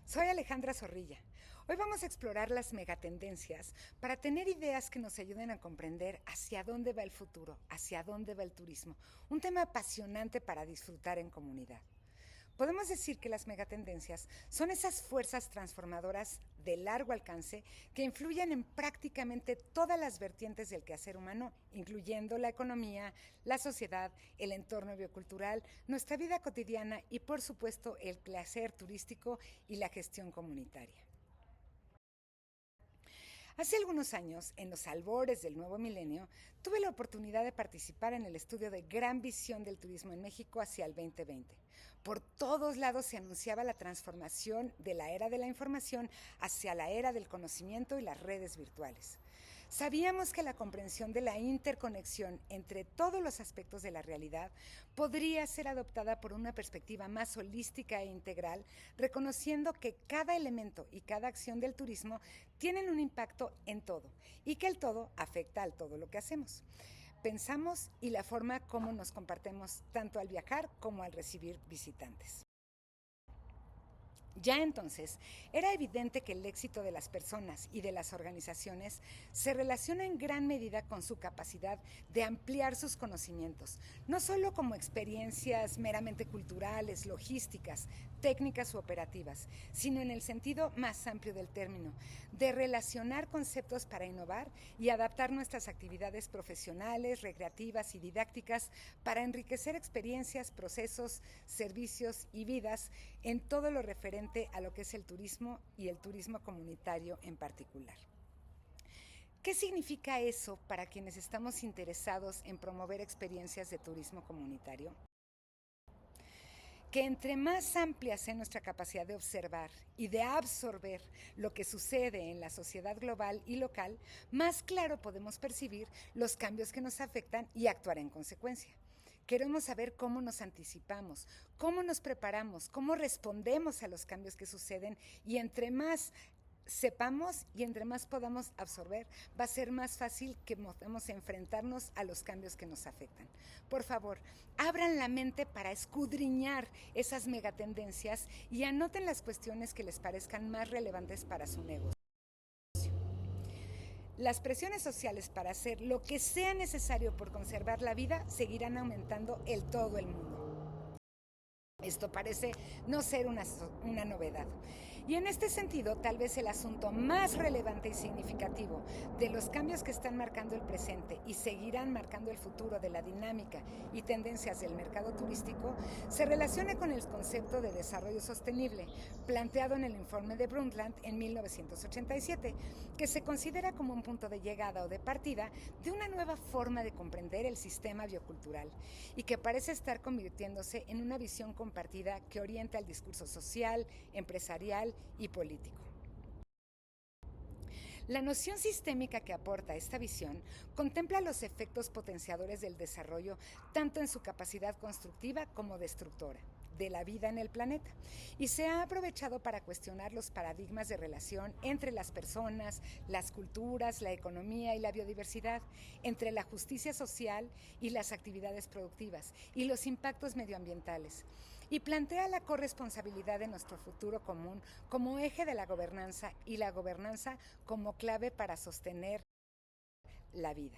Soy Alejandra Zorrilla. Hoy vamos a explorar las megatendencias para tener ideas que nos ayuden a comprender hacia dónde va el futuro, hacia dónde va el turismo. Un tema apasionante para disfrutar en comunidad. Podemos decir que las megatendencias son esas fuerzas transformadoras de largo alcance que influyen en prácticamente todas las vertientes del quehacer humano, incluyendo la economía, la sociedad, el entorno biocultural, nuestra vida cotidiana y, por supuesto, el quehacer turístico y la gestión comunitaria. Hace algunos años, en los albores del nuevo milenio, tuve la oportunidad de participar en el estudio de Gran Visión del Turismo en México hacia el 2020. Por todos lados se anunciaba la transformación de la era de la información hacia la era del conocimiento y las redes virtuales. Sabíamos que la comprensión de la interconexión entre todos los aspectos de la realidad podría ser adoptada por una perspectiva más holística e integral, reconociendo que cada elemento y cada acción del turismo tienen un impacto en todo y que el todo afecta al todo lo que hacemos. Pensamos y la forma como nos compartimos tanto al viajar como al recibir visitantes. Ya entonces, era evidente que el éxito de las personas y de las organizaciones se relaciona en gran medida con su capacidad de ampliar sus conocimientos, no solo como experiencias meramente culturales, logísticas, técnicas u operativas, sino en el sentido más amplio del término, de relacionar conceptos para innovar y adaptar nuestras actividades profesionales, recreativas y didácticas para enriquecer experiencias, procesos, servicios y vidas en todo lo referente a lo que es el turismo y el turismo comunitario en particular. ¿Qué significa eso para quienes estamos interesados en promover experiencias de turismo comunitario? Que entre más amplia sea nuestra capacidad de observar y de absorber lo que sucede en la sociedad global y local, más claro podemos percibir los cambios que nos afectan y actuar en consecuencia. Queremos saber cómo nos anticipamos, cómo nos preparamos, cómo respondemos a los cambios que suceden y entre más sepamos y entre más podamos absorber, va a ser más fácil que podamos enfrentarnos a los cambios que nos afectan. Por favor, abran la mente para escudriñar esas megatendencias y anoten las cuestiones que les parezcan más relevantes para su negocio. Las presiones sociales para hacer lo que sea necesario por conservar la vida seguirán aumentando en todo el mundo. Esto parece no ser una novedad. Y en este sentido, tal vez el asunto más relevante y significativo de los cambios que están marcando el presente y seguirán marcando el futuro de la dinámica y tendencias del mercado turístico se relaciona con el concepto de desarrollo sostenible planteado en el informe de Brundtland en 1987, que se considera como un punto de llegada o de partida de una nueva forma de comprender el sistema biocultural y que parece estar convirtiéndose en una visión compartida que orienta el discurso social, empresarial y político. La noción sistémica que aporta esta visión contempla los efectos potenciadores del desarrollo tanto en su capacidad constructiva como destructora de la vida en el planeta y se ha aprovechado para cuestionar los paradigmas de relación entre las personas, las culturas, la economía y la biodiversidad, entre la justicia social y las actividades productivas y los impactos medioambientales, y plantea la corresponsabilidad de nuestro futuro común como eje de la gobernanza y la gobernanza como clave para sostener la vida.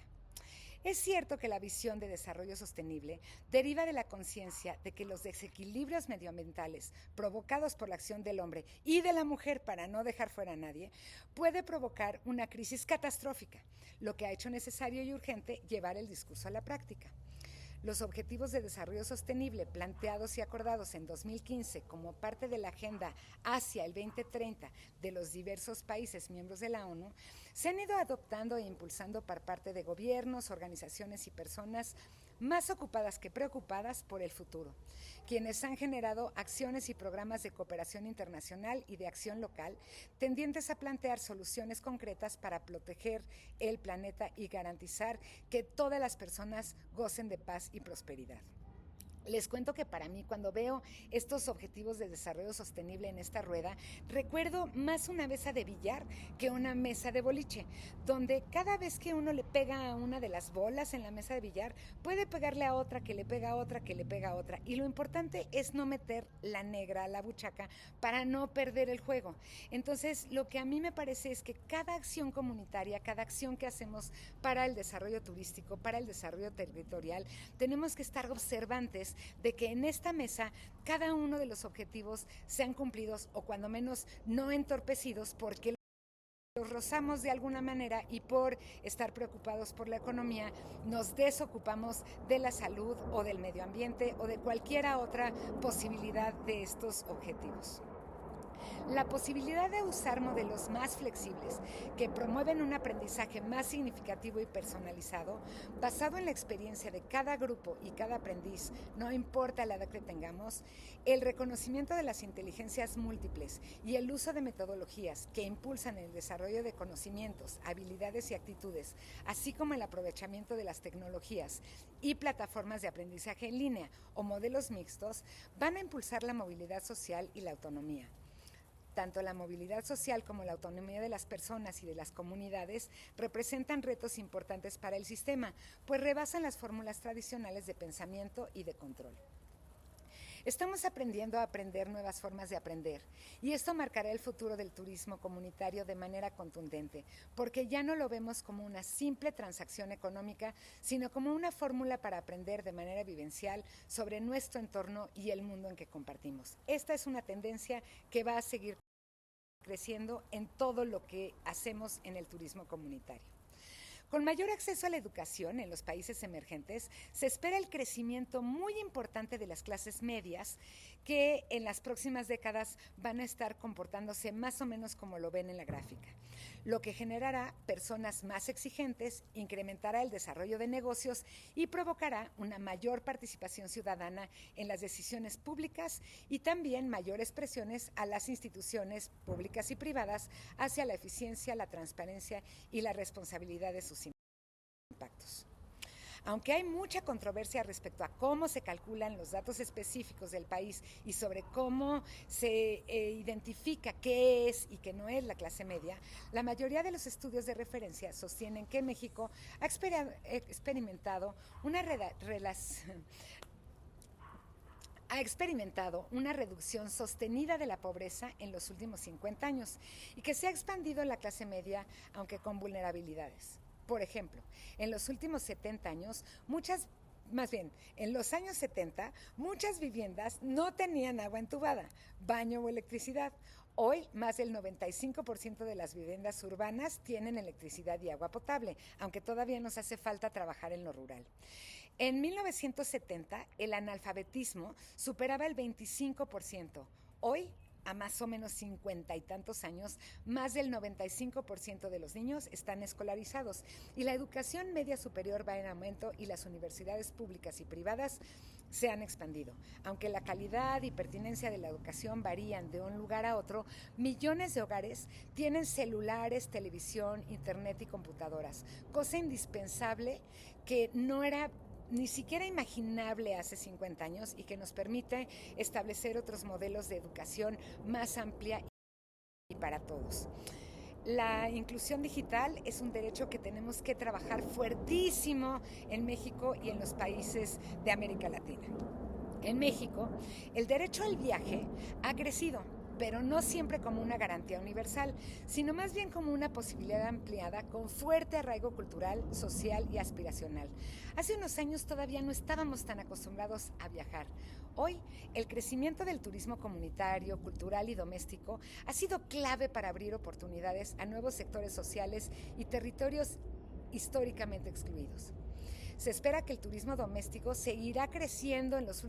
Es cierto que la visión de desarrollo sostenible deriva de la conciencia de que los desequilibrios medioambientales provocados por la acción del hombre y de la mujer, para no dejar fuera a nadie, puede provocar una crisis catastrófica, lo que ha hecho necesario y urgente llevar el discurso a la práctica. Los Objetivos de Desarrollo Sostenible planteados y acordados en 2015 como parte de la Agenda hacia el 2030 de los diversos países miembros de la ONU se han ido adoptando e impulsando por parte de gobiernos, organizaciones y personas más ocupadas que preocupadas por el futuro, quienes han generado acciones y programas de cooperación internacional y de acción local tendientes a plantear soluciones concretas para proteger el planeta y garantizar que todas las personas gocen de paz y prosperidad. Les cuento que para mí, cuando veo estos objetivos de desarrollo sostenible en esta rueda, recuerdo más una mesa de billar que una mesa de boliche, donde cada vez que uno le pega a una de las bolas en la mesa de billar, puede pegarle a otra, que le pega a otra, que le pega a otra. Y lo importante es no meter la negra a la buchaca para no perder el juego. Entonces, lo que a mí me parece es que cada acción comunitaria, cada acción que hacemos para el desarrollo turístico, para el desarrollo territorial, tenemos que estar observantes de que en esta mesa cada uno de los objetivos sean cumplidos o cuando menos no entorpecidos porque los rozamos de alguna manera y por estar preocupados por la economía nos desocupamos de la salud o del medio ambiente o de cualquier otra posibilidad de estos objetivos. La posibilidad de usar modelos más flexibles que promueven un aprendizaje más significativo y personalizado, basado en la experiencia de cada grupo y cada aprendiz, no importa la edad que tengamos, el reconocimiento de las inteligencias múltiples y el uso de metodologías que impulsan el desarrollo de conocimientos, habilidades y actitudes, así como el aprovechamiento de las tecnologías y plataformas de aprendizaje en línea o modelos mixtos, van a impulsar la movilidad social y la autonomía. Tanto la movilidad social como la autonomía de las personas y de las comunidades representan retos importantes para el sistema, pues rebasan las fórmulas tradicionales de pensamiento y de control. Estamos aprendiendo a aprender nuevas formas de aprender y esto marcará el futuro del turismo comunitario de manera contundente, porque ya no lo vemos como una simple transacción económica, sino como una fórmula para aprender de manera vivencial sobre nuestro entorno y el mundo en que compartimos. Esta es una tendencia que va a seguir creciendo en todo lo que hacemos en el turismo comunitario. Con mayor acceso a la educación en los países emergentes, se espera el crecimiento muy importante de las clases medias que en las próximas décadas van a estar comportándose más o menos como lo ven en la gráfica, lo que generará personas más exigentes, incrementará el desarrollo de negocios y provocará una mayor participación ciudadana en las decisiones públicas y también mayores presiones a las instituciones públicas y privadas hacia la eficiencia, la transparencia y la responsabilidad de sus impactos. Aunque hay mucha controversia respecto a cómo se calculan los datos específicos del país y sobre cómo se identifica qué es y qué no es la clase media, la mayoría de los estudios de referencia sostienen que México ha experimentado una reducción sostenida de la pobreza en los últimos 50 años y que se ha expandido la clase media, aunque con vulnerabilidades. Por ejemplo, en los últimos 70 años, en los años 70, muchas viviendas no tenían agua entubada, baño o electricidad. Hoy, más del 95% de las viviendas urbanas tienen electricidad y agua potable, aunque todavía nos hace falta trabajar en lo rural. En 1970, el analfabetismo superaba el 25%. Hoy, a más o menos 50 y tantos años, más del 95% de los niños están escolarizados y la educación media superior va en aumento y las universidades públicas y privadas se han expandido. Aunque la calidad y pertinencia de la educación varían de un lugar a otro, millones de hogares tienen celulares, televisión, internet y computadoras, cosa indispensable que no era ni siquiera imaginable hace 50 años y que nos permite establecer otros modelos de educación más amplia y para todos. La inclusión digital es un derecho que tenemos que trabajar fuertísimo en México y en los países de América Latina. En México, el derecho al viaje ha crecido, pero no siempre como una garantía universal, sino más bien como una posibilidad ampliada con fuerte arraigo cultural, social y aspiracional. Hace unos años todavía no estábamos tan acostumbrados a viajar. Hoy, el crecimiento del turismo comunitario, cultural y doméstico ha sido clave para abrir oportunidades a nuevos sectores sociales y territorios históricamente excluidos. Se espera que el turismo doméstico seguirá creciendo en los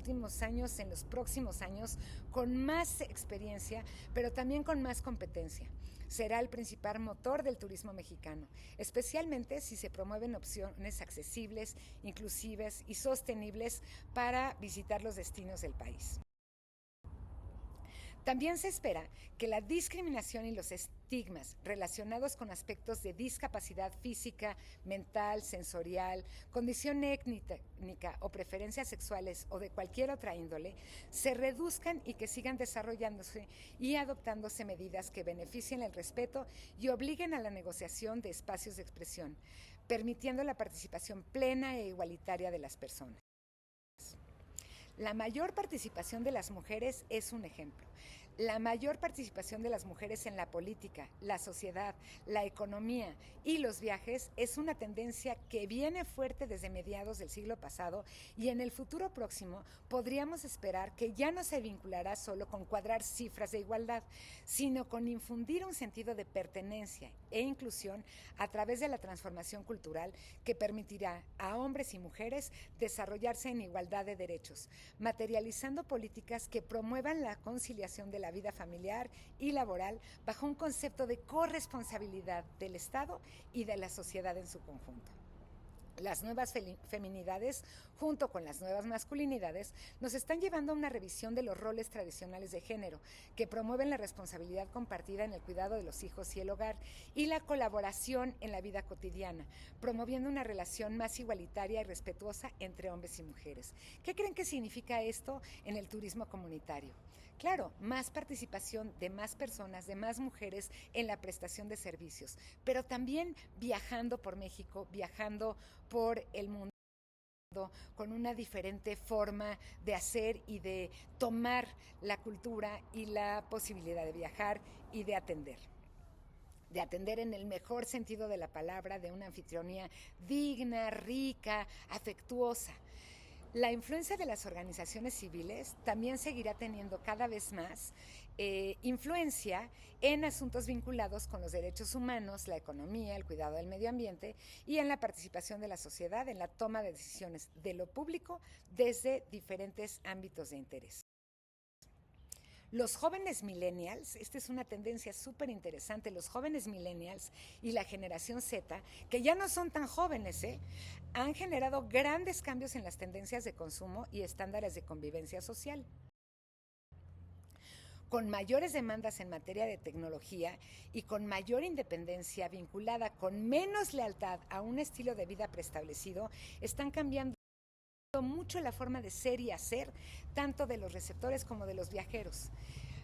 próximos años, con más experiencia, pero también con más competencia. Será el principal motor del turismo mexicano, especialmente si se promueven opciones accesibles, inclusivas y sostenibles para visitar los destinos del país. También se espera que la discriminación y los estigmas relacionados con aspectos de discapacidad física, mental, sensorial, condición étnica o preferencias sexuales o de cualquier otra índole, se reduzcan y que sigan desarrollándose y adoptándose medidas que beneficien el respeto y obliguen a la negociación de espacios de expresión, permitiendo la participación plena e igualitaria de las personas. La mayor participación de las mujeres es un ejemplo. La mayor participación de las mujeres en la política, la sociedad, la economía y los viajes es una tendencia que viene fuerte desde mediados del siglo pasado y en el futuro próximo podríamos esperar que ya no se vinculará solo con cuadrar cifras de igualdad, sino con infundir un sentido de pertenencia e inclusión a través de la transformación cultural que permitirá a hombres y mujeres desarrollarse en igualdad de derechos, materializando políticas que promuevan la conciliación de la vida familiar y laboral bajo un concepto de corresponsabilidad del Estado y de la sociedad en su conjunto. Las nuevas feminidades, junto con las nuevas masculinidades, nos están llevando a una revisión de los roles tradicionales de género, que promueven la responsabilidad compartida en el cuidado de los hijos y el hogar, y la colaboración en la vida cotidiana, promoviendo una relación más igualitaria y respetuosa entre hombres y mujeres. ¿Qué creen que significa esto en el turismo comunitario? Claro, más participación de más personas, de más mujeres en la prestación de servicios, pero también viajando por México, viajando por el mundo con una diferente forma de hacer y de tomar la cultura y la posibilidad de viajar y de atender en el mejor sentido de la palabra, de una anfitrionía digna, rica, afectuosa. La influencia de las organizaciones civiles también seguirá teniendo cada vez más influencia en asuntos vinculados con los derechos humanos, la economía, el cuidado del medio ambiente y en la participación de la sociedad en la toma de decisiones de lo público desde diferentes ámbitos de interés. Los jóvenes millennials, esta es una tendencia súper interesante, los jóvenes millennials y la generación Z, que ya no son tan jóvenes, han generado grandes cambios en las tendencias de consumo y estándares de convivencia social. Con mayores demandas en materia de tecnología y con mayor independencia vinculada con menos lealtad a un estilo de vida preestablecido, están cambiando mucho la forma de ser y hacer, tanto de los receptores como de los viajeros.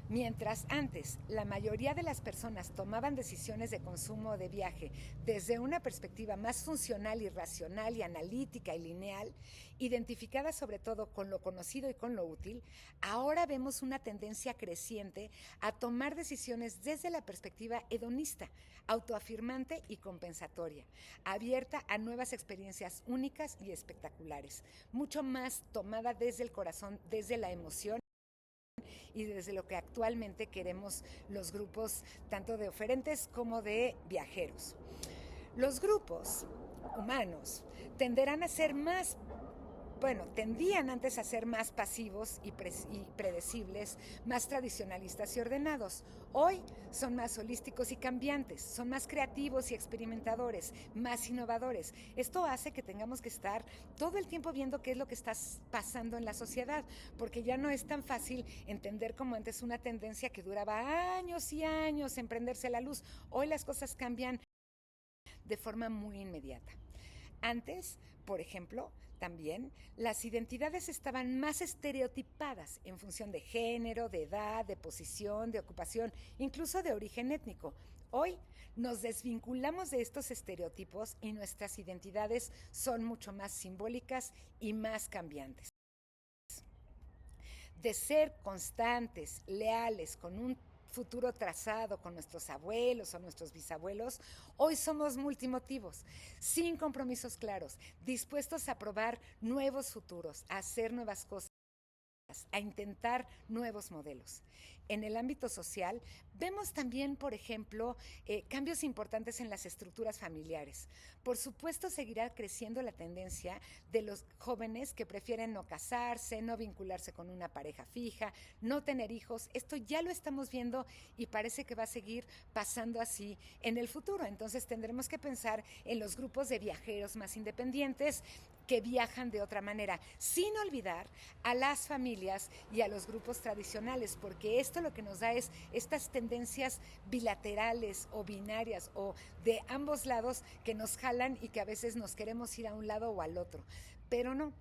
Mientras antes la mayoría de las personas tomaban decisiones de consumo de viaje desde una perspectiva más funcional y racional y analítica y lineal, identificada sobre todo con lo conocido y con lo útil, ahora vemos una tendencia creciente a tomar decisiones desde la perspectiva hedonista, autoafirmante y compensatoria, abierta a nuevas experiencias únicas y espectaculares, mucho más tomada desde el corazón, desde la emoción y desde lo que actualmente queremos los grupos, tanto de oferentes como de viajeros. Los grupos humanos tendían antes a ser más pasivos y predecibles, más tradicionalistas y ordenados. Hoy son más holísticos y cambiantes, son más creativos y experimentadores, más innovadores. Esto hace que tengamos que estar todo el tiempo viendo qué es lo que está pasando en la sociedad, porque ya no es tan fácil entender como antes una tendencia que duraba años y años en prenderse la luz. Hoy las cosas cambian de forma muy inmediata. Antes, por ejemplo, también las identidades estaban más estereotipadas en función de género, de edad, de posición, de ocupación, incluso de origen étnico. Hoy nos desvinculamos de estos estereotipos y nuestras identidades son mucho más simbólicas y más cambiantes. De ser constantes, leales, con un futuro trazado con nuestros abuelos o nuestros bisabuelos, hoy somos multimotivos, sin compromisos claros, dispuestos a probar nuevos futuros, a hacer nuevas cosas, a intentar nuevos modelos. En el ámbito social, vemos también, por ejemplo, cambios importantes en las estructuras familiares. Por supuesto, seguirá creciendo la tendencia de los jóvenes que prefieren no casarse, no vincularse con una pareja fija, no tener hijos. Esto ya lo estamos viendo y parece que va a seguir pasando así en el futuro. Entonces tendremos que pensar en los grupos de viajeros más independientes que viajan de otra manera, sin olvidar a las familias y a los grupos tradicionales, porque estos esto lo que nos da es estas tendencias bilaterales o binarias o de ambos lados que nos jalan y que a veces nos queremos ir a un lado o al otro. Pero no.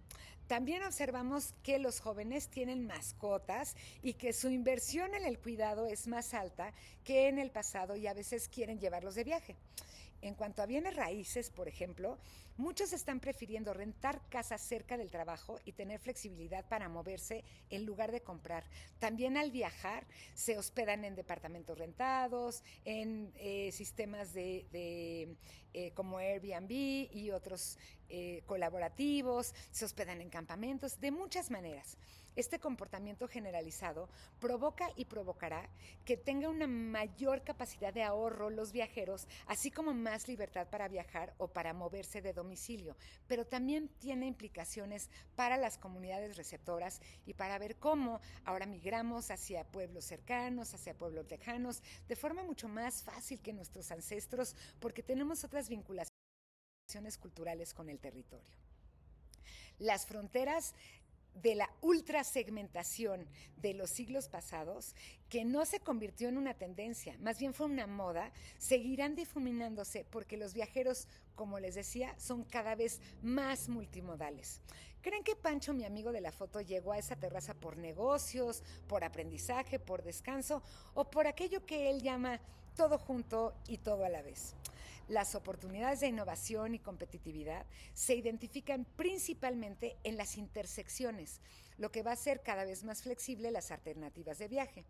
También observamos que los jóvenes tienen mascotas y que su inversión en el cuidado es más alta que en el pasado y a veces quieren llevarlos de viaje. En cuanto a bienes raíces, por ejemplo, muchos están prefiriendo rentar casas cerca del trabajo y tener flexibilidad para moverse en lugar de comprar. También al viajar se hospedan en departamentos rentados, en sistemas como Airbnb y otros colaborativos, se hospedan en campamentos, de muchas maneras. Este comportamiento generalizado provoca y provocará que tenga una mayor capacidad de ahorro los viajeros, así como más libertad para viajar o para moverse de domicilio, pero también tiene implicaciones para las comunidades receptoras y para ver cómo ahora migramos hacia pueblos cercanos, hacia pueblos lejanos, de forma mucho más fácil que nuestros ancestros, porque tenemos otras vinculaciones culturales con el territorio. Las fronteras de la ultrasegmentación de los siglos pasados, que no se convirtió en una tendencia, más bien fue una moda, seguirán difuminándose porque los viajeros, como les decía, son cada vez más multimodales. ¿Creen que Pancho, mi amigo de la foto, llegó a esa terraza por negocios, por aprendizaje, por descanso o por aquello que él llama todo junto y todo a la vez? Las oportunidades de innovación y competitividad se identifican principalmente en las intersecciones, lo que va a hacer cada vez más flexible las alternativas de viaje.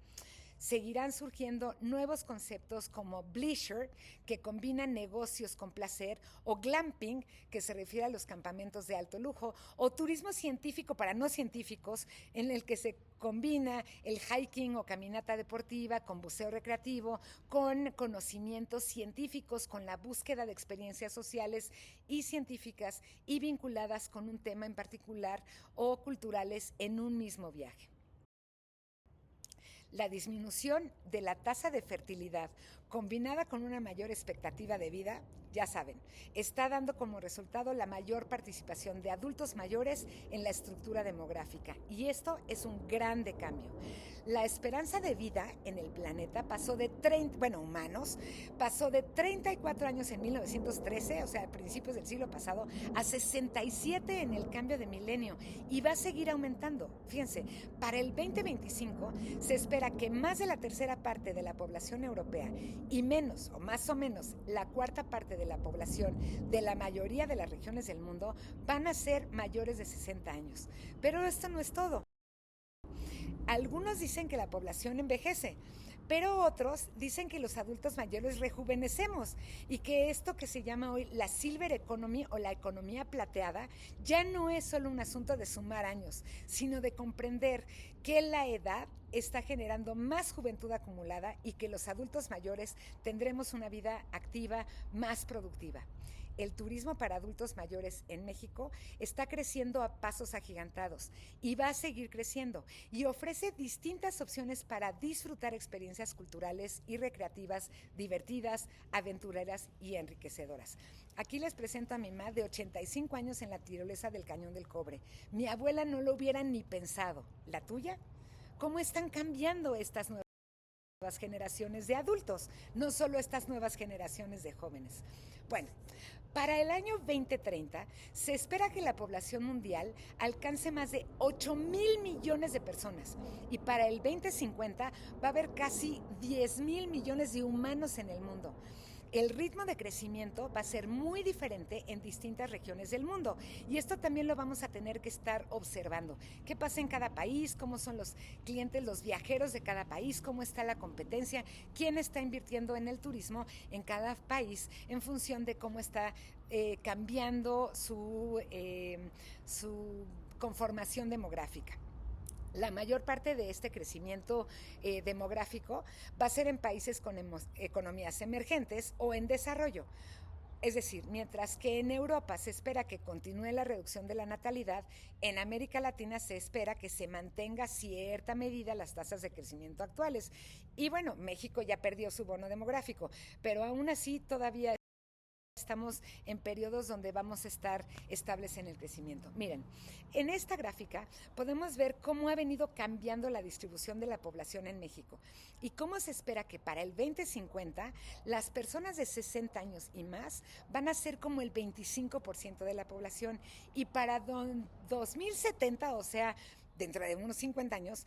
Seguirán surgiendo nuevos conceptos como bleisure, que combinan negocios con placer, o glamping, que se refiere a los campamentos de alto lujo, o turismo científico para no científicos, en el que se combina el hiking o caminata deportiva con buceo recreativo, con conocimientos científicos, con la búsqueda de experiencias sociales y científicas y vinculadas con un tema en particular o culturales en un mismo viaje. La disminución de la tasa de fertilidad combinada con una mayor expectativa de vida, ya saben, está dando como resultado la mayor participación de adultos mayores en la estructura demográfica. Y esto es un grande cambio. La esperanza de vida en el planeta pasó de humanos, pasó de 34 años en 1913, o sea, a principios del siglo pasado, a 67 en el cambio de milenio y va a seguir aumentando. Fíjense, para el 2025 se espera que más de la tercera parte de la población europea y menos o más o menos la cuarta parte de la población de la mayoría de las regiones del mundo van a ser mayores de 60 años. Pero esto no es todo. Algunos dicen que la población envejece, pero otros dicen que los adultos mayores rejuvenecemos y que esto que se llama hoy la Silver Economy o la economía plateada ya no es solo un asunto de sumar años, sino de comprender que la edad está generando más juventud acumulada y que los adultos mayores tendremos una vida activa más productiva. El turismo para adultos mayores en México está creciendo a pasos agigantados y va a seguir creciendo y ofrece distintas opciones para disfrutar experiencias culturales y recreativas divertidas, aventureras y enriquecedoras. Aquí les presento a mi mamá de 85 años en la tirolesa del Cañón del Cobre. Mi abuela no lo hubiera ni pensado. ¿La tuya? ¿Cómo están cambiando estas nuevas generaciones de adultos, no solo estas nuevas generaciones de jóvenes? Bueno, para el año 2030 se espera que la población mundial alcance más de 8,000 millones de personas y para el 2050 va a haber casi 10,000 millones de humanos en el mundo. El ritmo de crecimiento va a ser muy diferente en distintas regiones del mundo y esto también lo vamos a tener que estar observando. ¿Qué pasa en cada país? ¿Cómo son los clientes, los viajeros de cada país? ¿Cómo está la competencia? ¿Quién está invirtiendo en el turismo en cada país en función de cómo está cambiando su conformación demográfica? La mayor parte de este crecimiento demográfico va a ser en países con economías emergentes o en desarrollo. Es decir, mientras que en Europa se espera que continúe la reducción de la natalidad, en América Latina se espera que se mantenga cierta medida las tasas de crecimiento actuales. Y bueno, México ya perdió su bono demográfico, pero aún así todavía estamos en periodos donde vamos a estar estables en el crecimiento. Miren, en esta gráfica podemos ver cómo ha venido cambiando la distribución de la población en México y cómo se espera que para el 2050 las personas de 60 años y más van a ser como el 25% de la población y para 2070, o sea, dentro de unos 50 años,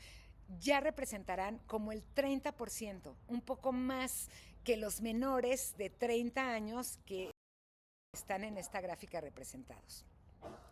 ya representarán como el 30%, un poco más que los menores de 30 años que están en esta gráfica representados.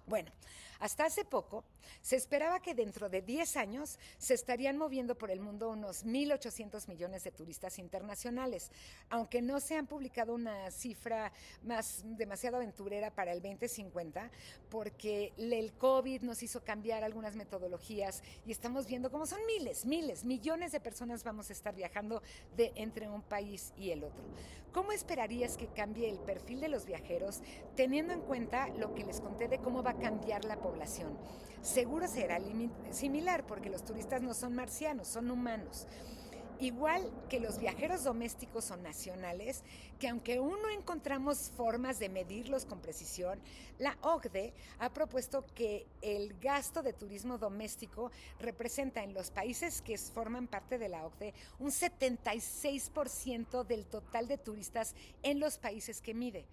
Bueno, hasta hace poco se esperaba que dentro de 10 años se estarían moviendo por el mundo unos 1.800 millones de turistas internacionales, aunque no se han publicado una cifra más demasiado aventurera para el 2050, porque el COVID nos hizo cambiar algunas metodologías y estamos viendo cómo son millones de personas vamos a estar viajando de entre un país y el otro. ¿Cómo esperarías que cambie el perfil de los viajeros teniendo en cuenta lo que les conté de cómo va a cambiar la población? Seguro será similar porque los turistas no son marcianos, son humanos. Igual que los viajeros domésticos o nacionales, que aunque aún no encontramos formas de medirlos con precisión, la OCDE ha propuesto que el gasto de turismo doméstico representa en los países que forman parte de la OCDE un 76% del total de turistas en los países que mide.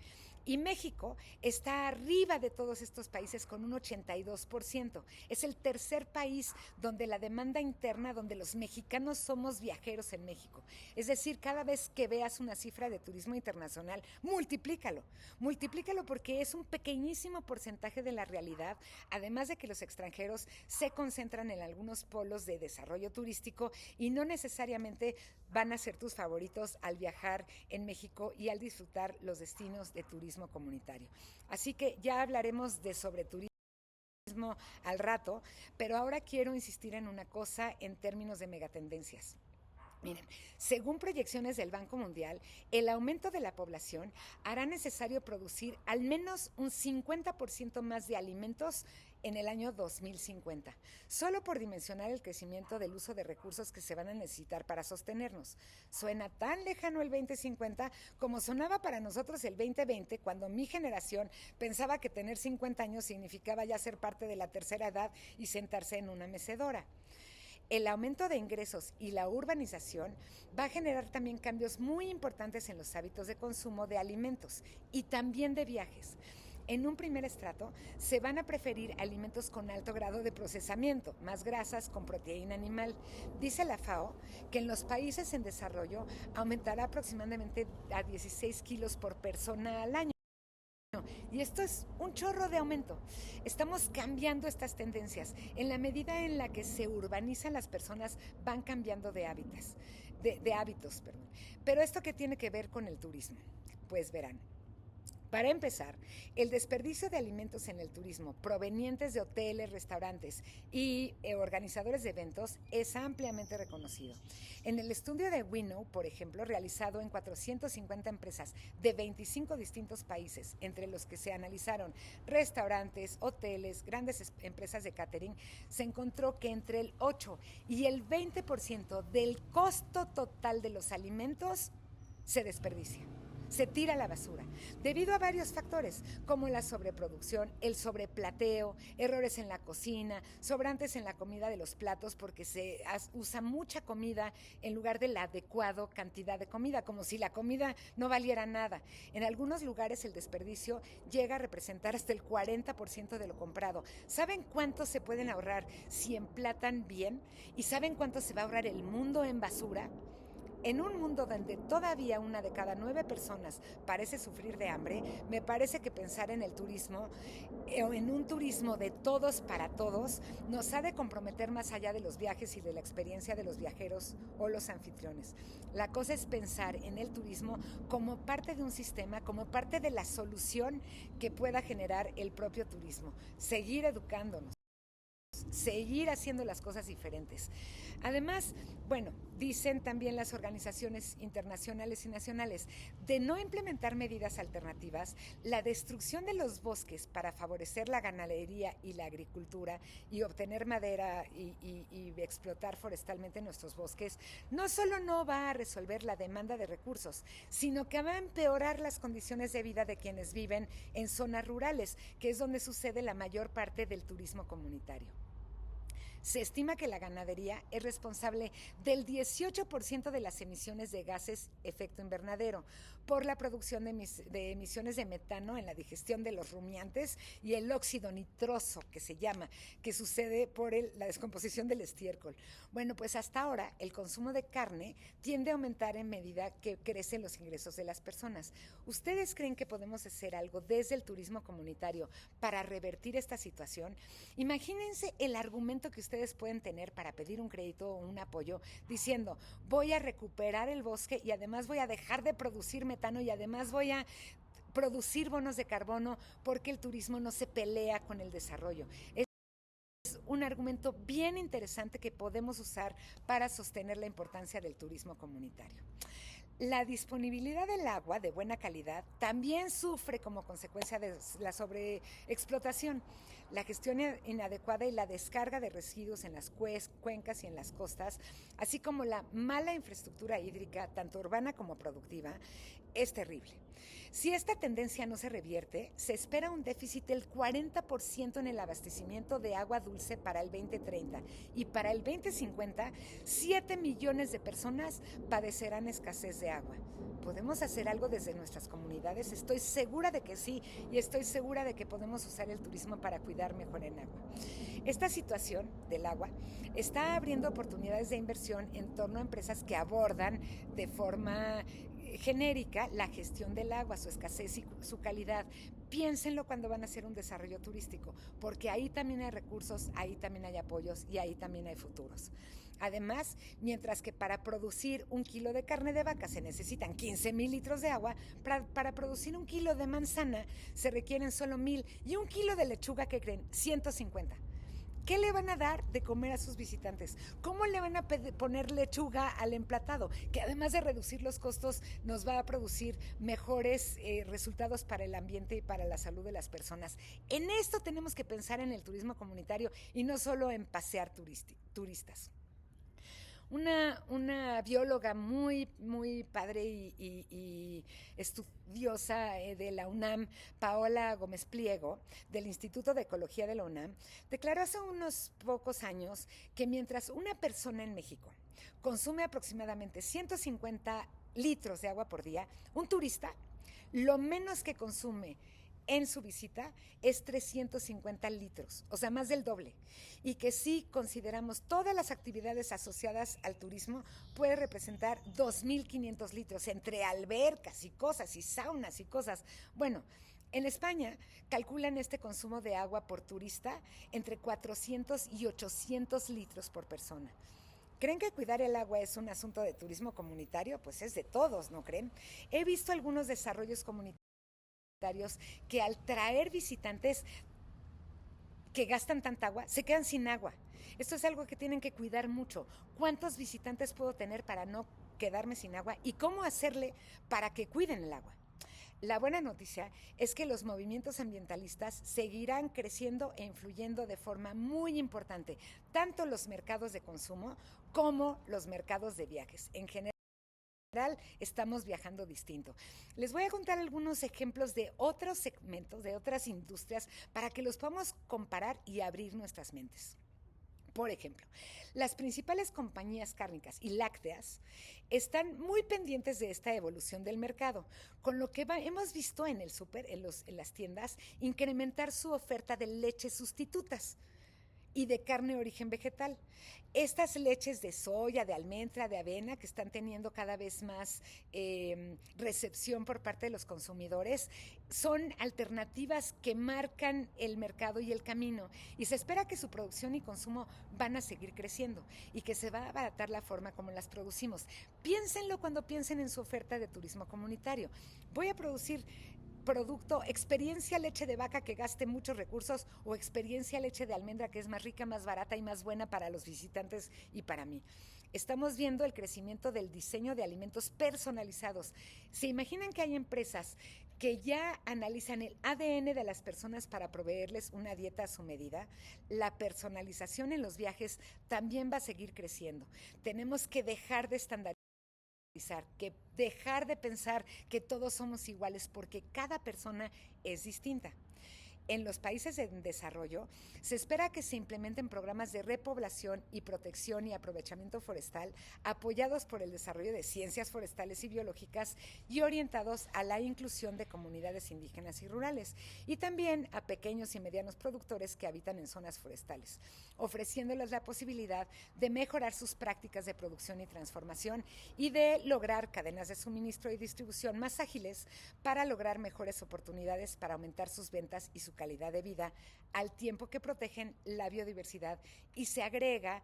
Y México está arriba de todos estos países con un 82%. Es el tercer país donde la demanda interna, donde los mexicanos somos viajeros en México. Es decir, cada vez que veas una cifra de turismo internacional, multiplícalo. Multiplícalo porque es un pequeñísimo porcentaje de la realidad, además de que los extranjeros se concentran en algunos polos de desarrollo turístico y no necesariamente van a ser tus favoritos al viajar en México y al disfrutar los destinos de turismo comunitario. Así que ya hablaremos de sobre turismo al rato, pero ahora quiero insistir en una cosa en términos de megatendencias. Miren, según proyecciones del Banco Mundial, el aumento de la población hará necesario producir al menos un 50% más de alimentos en el año 2050, solo por dimensionar el crecimiento del uso de recursos que se van a necesitar para sostenernos. Suena tan lejano el 2050 como sonaba para nosotros el 2020, cuando mi generación pensaba que tener 50 años significaba ya ser parte de la tercera edad y sentarse en una mecedora. El aumento de ingresos y la urbanización va a generar también cambios muy importantes en los hábitos de consumo de alimentos y también de viajes. En un primer estrato se van a preferir alimentos con alto grado de procesamiento, más grasas con proteína animal. Dice la FAO que en los países en desarrollo aumentará aproximadamente a 16 kilos por persona al año. Y esto es un chorro de aumento. Estamos cambiando estas tendencias. En la medida en la que se urbanizan, las personas van cambiando de hábitos. Pero ¿esto qué tiene que ver con el turismo? Pues verán. Para empezar, el desperdicio de alimentos en el turismo provenientes de hoteles, restaurantes y organizadores de eventos es ampliamente reconocido. En el estudio de Winnow, por ejemplo, realizado en 450 empresas de 25 distintos países, entre los que se analizaron restaurantes, hoteles, grandes empresas de catering, se encontró que entre el 8 y el 20% del costo total de los alimentos se desperdicia. Se tira a la basura, debido a varios factores, como la sobreproducción, el sobreplateo, errores en la cocina, sobrantes en la comida de los platos porque se usa mucha comida en lugar de la adecuada cantidad de comida, como si la comida no valiera nada. En algunos lugares el desperdicio llega a representar hasta el 40% de lo comprado. ¿Saben cuánto se pueden ahorrar si emplatan bien? ¿Y saben cuánto se va a ahorrar el mundo en basura? En un mundo donde todavía 1 de cada 9 personas parece sufrir de hambre, me parece que pensar en el turismo, o en un turismo de todos para todos, nos ha de comprometer más allá de los viajes y de la experiencia de los viajeros o los anfitriones. La cosa es pensar en el turismo como parte de un sistema, como parte de la solución que pueda generar el propio turismo. Seguir educándonos. cambios, seguir haciendo las cosas diferentes. Además, bueno, dicen también las organizaciones internacionales y nacionales, de no implementar medidas alternativas, la destrucción de los bosques para favorecer la ganadería y la agricultura y obtener madera y explotar forestalmente nuestros bosques, no solo no va a resolver la demanda de recursos, sino que va a empeorar las condiciones de vida de quienes viven en zonas rurales, que es donde sucede la mayor parte del turismo comunitario. Se estima que la ganadería es responsable del 18% de las emisiones de gases efecto invernadero por la producción de emisiones de metano en la digestión de los rumiantes y el óxido nitroso, que se llama, que sucede por la descomposición del estiércol. Bueno, pues hasta ahora el consumo de carne tiende a aumentar en medida que crecen los ingresos de las personas. ¿Ustedes creen que podemos hacer algo desde el turismo comunitario para revertir esta situación? Imagínense el argumento que ustedes pueden tener para pedir un crédito o un apoyo diciendo, voy a recuperar el bosque y además voy a dejar de producir metano y además voy a producir bonos de carbono porque el turismo no se pelea con el desarrollo. Es un argumento bien interesante que podemos usar para sostener la importancia del turismo comunitario. La disponibilidad del agua de buena calidad también sufre como consecuencia de la sobreexplotación. La gestión inadecuada y la descarga de residuos en las cuencas y en las costas, así como la mala infraestructura hídrica, tanto urbana como productiva, es terrible. Si esta tendencia no se revierte, se espera un déficit del 40% en el abastecimiento de agua dulce para el 2030 y para el 2050, 7 millones de personas padecerán escasez de agua. ¿Podemos hacer algo desde nuestras comunidades? Estoy segura de que sí, y estoy segura de que podemos usar el turismo para cuidar mejor el agua. Esta situación del agua está abriendo oportunidades de inversión en torno a empresas que abordan de forma genérica la gestión del agua, su escasez y su calidad. Piénsenlo cuando van a hacer un desarrollo turístico, porque ahí también hay recursos, ahí también hay apoyos y ahí también hay futuros. Además, mientras que para producir 1 kilo de carne de vaca se necesitan 15,000 litros de agua, para producir 1 kilo de manzana se requieren solo 1,000 y 1 kilo de lechuga, ¿qué creen? 150. ¿Qué le van a dar de comer a sus visitantes? ¿Cómo le van a poner lechuga al emplatado? Que además de reducir los costos, nos va a producir mejores resultados para el ambiente y para la salud de las personas. En esto tenemos que pensar en el turismo comunitario y no solo en pasear turistas. Una bióloga muy, muy padre y estudiosa de la UNAM, Paola Gómez Pliego, del Instituto de Ecología de la UNAM, declaró hace unos pocos años que mientras una persona en México consume aproximadamente 150 litros de agua por día, un turista lo menos que consume en su visita es 350 litros, o sea, más del doble. Y que si consideramos todas las actividades asociadas al turismo, puede representar 2,500 litros entre albercas y cosas, y saunas y cosas. Bueno, en España calculan este consumo de agua por turista entre 400 y 800 litros por persona. ¿Creen que cuidar el agua es un asunto de turismo comunitario? Pues es de todos, ¿no creen? He visto algunos desarrollos comunitarios que al traer visitantes que gastan tanta agua, se quedan sin agua. Esto es algo que tienen que cuidar mucho. ¿Cuántos visitantes puedo tener para no quedarme sin agua? ¿Y cómo hacerle para que cuiden el agua? La buena noticia es que los movimientos ambientalistas seguirán creciendo e influyendo de forma muy importante, tanto los mercados de consumo como los mercados de viajes. En general, estamos viajando distinto. Les voy a contar algunos ejemplos de otros segmentos, de otras industrias, para que los podamos comparar y abrir nuestras mentes. Por ejemplo, las principales compañías cárnicas y lácteas están muy pendientes de esta evolución del mercado, con lo que hemos visto en el súper, en las tiendas, incrementar su oferta de leches sustitutas y de carne de origen vegetal. Estas leches de soya, de almendra, de avena, que están teniendo cada vez más recepción por parte de los consumidores, son alternativas que marcan el mercado y el camino. Y se espera que su producción y consumo van a seguir creciendo y que se va a abaratar la forma como las producimos. Piénsenlo cuando piensen en su oferta de turismo comunitario. Voy a producir producto, experiencia leche de vaca que gaste muchos recursos o experiencia leche de almendra que es más rica, más barata y más buena para los visitantes y para mí. Estamos viendo el crecimiento del diseño de alimentos personalizados. ¿Se imaginan que hay empresas que ya analizan el ADN de las personas para proveerles una dieta a su medida? La personalización en los viajes también va a seguir creciendo. Tenemos que dejar de estandarizar, que dejar de pensar que todos somos iguales porque cada persona es distinta. En los países en desarrollo se espera que se implementen programas de repoblación y protección y aprovechamiento forestal apoyados por el desarrollo de ciencias forestales y biológicas y orientados a la inclusión de comunidades indígenas y rurales y también a pequeños y medianos productores que habitan en zonas forestales, ofreciéndoles la posibilidad de mejorar sus prácticas de producción y transformación y de lograr cadenas de suministro y distribución más ágiles para lograr mejores oportunidades para aumentar sus ventas y su calidad de vida al tiempo que protegen la biodiversidad y se agrega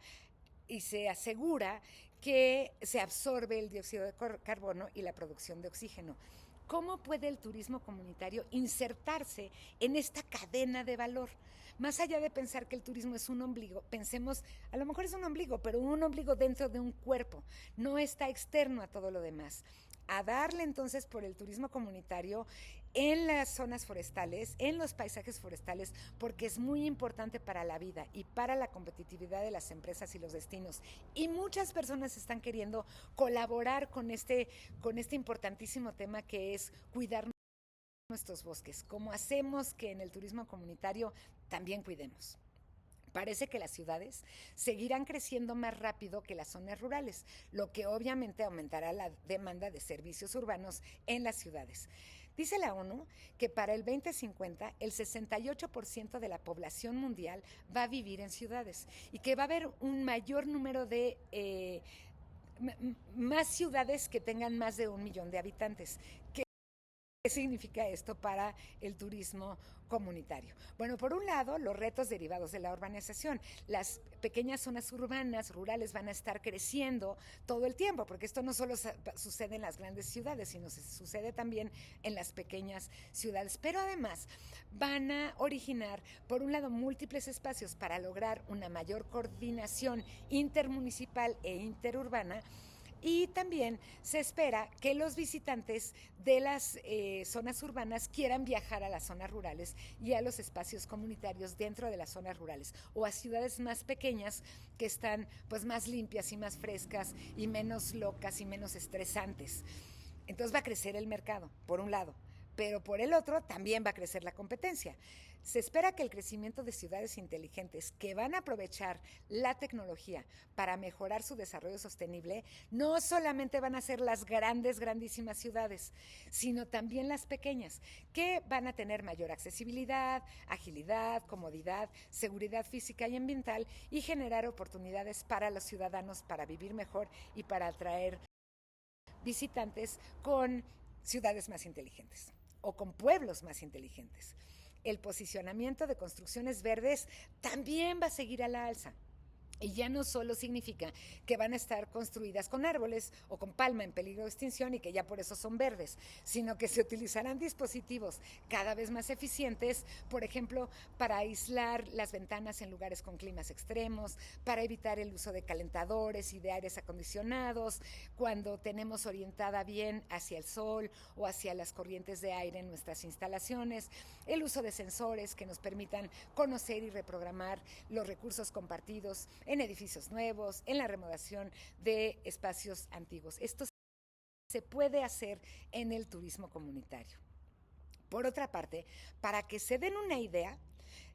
y se asegura que se absorbe el dióxido de carbono y la producción de oxígeno. ¿Cómo puede el turismo comunitario insertarse en esta cadena de valor? Más allá de pensar que el turismo es un ombligo, pensemos, a lo mejor es un ombligo, pero un ombligo dentro de un cuerpo, no está externo a todo lo demás. A darle entonces por el turismo comunitario en las zonas forestales, en los paisajes forestales, porque es muy importante para la vida y para la competitividad de las empresas y los destinos. Y muchas personas están queriendo colaborar con este importantísimo tema que es cuidar nuestros bosques, como hacemos que en el turismo comunitario también cuidemos. Parece que las ciudades seguirán creciendo más rápido que las zonas rurales, lo que obviamente aumentará la demanda de servicios urbanos en las ciudades. Dice la ONU que para el 2050 el 68% de la población mundial va a vivir en ciudades y que va a haber un mayor número de más ciudades que tengan más de 1 millón de habitantes. ¿Qué significa esto para el turismo comunitario? Bueno, por un lado, los retos derivados de la urbanización. Las pequeñas zonas urbanas, rurales, van a estar creciendo todo el tiempo, porque esto no solo sucede en las grandes ciudades, sino sucede también en las pequeñas ciudades. Pero además van a originar, por un lado, múltiples espacios para lograr una mayor coordinación intermunicipal e interurbana. Y también se espera que los visitantes de las zonas urbanas quieran viajar a las zonas rurales y a los espacios comunitarios dentro de las zonas rurales o a ciudades más pequeñas que están pues más limpias y más frescas y menos locas y menos estresantes. Entonces va a crecer el mercado, por un lado, pero por el otro también va a crecer la competencia. Se espera que el crecimiento de ciudades inteligentes que van a aprovechar la tecnología para mejorar su desarrollo sostenible no solamente van a ser las grandísimas ciudades, sino también las pequeñas, que van a tener mayor accesibilidad, agilidad, comodidad, seguridad física y ambiental y generar oportunidades para los ciudadanos para vivir mejor y para atraer visitantes con ciudades más inteligentes o con pueblos más inteligentes. El posicionamiento de construcciones verdes también va a seguir a la alza. Y ya no solo significa que van a estar construidas con árboles o con palma en peligro de extinción y que ya por eso son verdes, sino que se utilizarán dispositivos cada vez más eficientes, por ejemplo, para aislar las ventanas en lugares con climas extremos, para evitar el uso de calentadores y de aires acondicionados, cuando tenemos orientada bien hacia el sol o hacia las corrientes de aire en nuestras instalaciones, el uso de sensores que nos permitan conocer y reprogramar los recursos compartidos en edificios nuevos, en la remodelación de espacios antiguos. Esto se puede hacer en el turismo comunitario. Por otra parte, para que se den una idea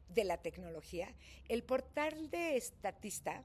de la tecnología, el portal de Statista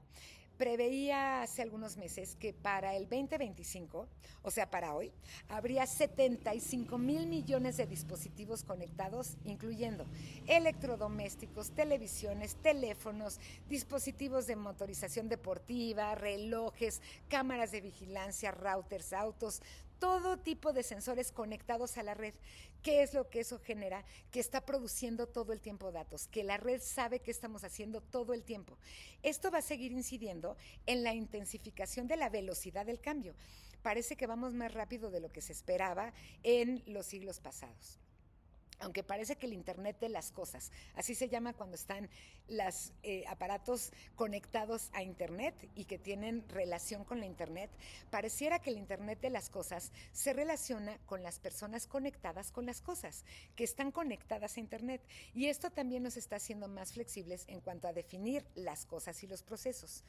preveía hace algunos meses que para el 2025, o sea, para hoy, habría 75,000 millones de dispositivos conectados, incluyendo electrodomésticos, televisiones, teléfonos, dispositivos de motorización deportiva, relojes, cámaras de vigilancia, routers, autos, todo tipo de sensores conectados a la red. ¿Qué es lo que eso genera? Que está produciendo todo el tiempo datos, que la red sabe qué estamos haciendo todo el tiempo. Esto va a seguir incidiendo en la intensificación de la velocidad del cambio. Parece que vamos más rápido de lo que se esperaba en los siglos pasados. aunque parece que el Internet de las cosas, así se llama cuando están los aparatos conectados a Internet y que tienen relación con la Internet, pareciera que el Internet de las cosas se relaciona con las personas conectadas con las cosas, que están conectadas a Internet. Y esto también nos está haciendo más flexibles en cuanto a definir las cosas y los procesos.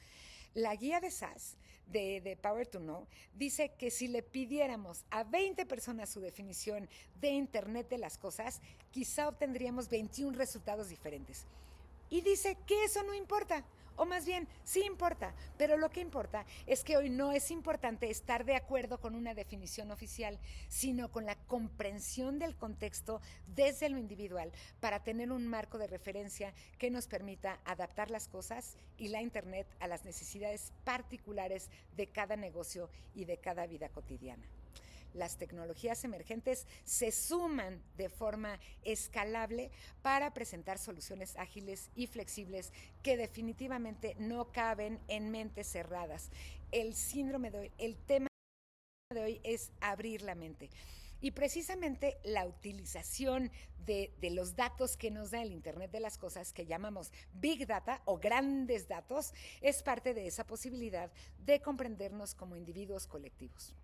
La guía de SAS, de Power to Know, dice que si le pidiéramos a 20 personas su definición de Internet de las cosas, quizá obtendríamos 21 resultados diferentes. Y dice que eso no importa, o más bien, sí importa, pero lo que importa es que hoy no es importante estar de acuerdo con una definición oficial, sino con la comprensión del contexto desde lo individual para tener un marco de referencia que nos permita adaptar las cosas y la Internet a las necesidades particulares de cada negocio y de cada vida cotidiana. Las tecnologías emergentes se suman de forma escalable para presentar soluciones ágiles y flexibles que definitivamente no caben en mentes cerradas. El tema de hoy es abrir la mente. Y precisamente la utilización de los datos que nos da el Internet de las cosas, que llamamos Big Data o grandes datos, es parte de esa posibilidad de comprendernos como individuos colectivos.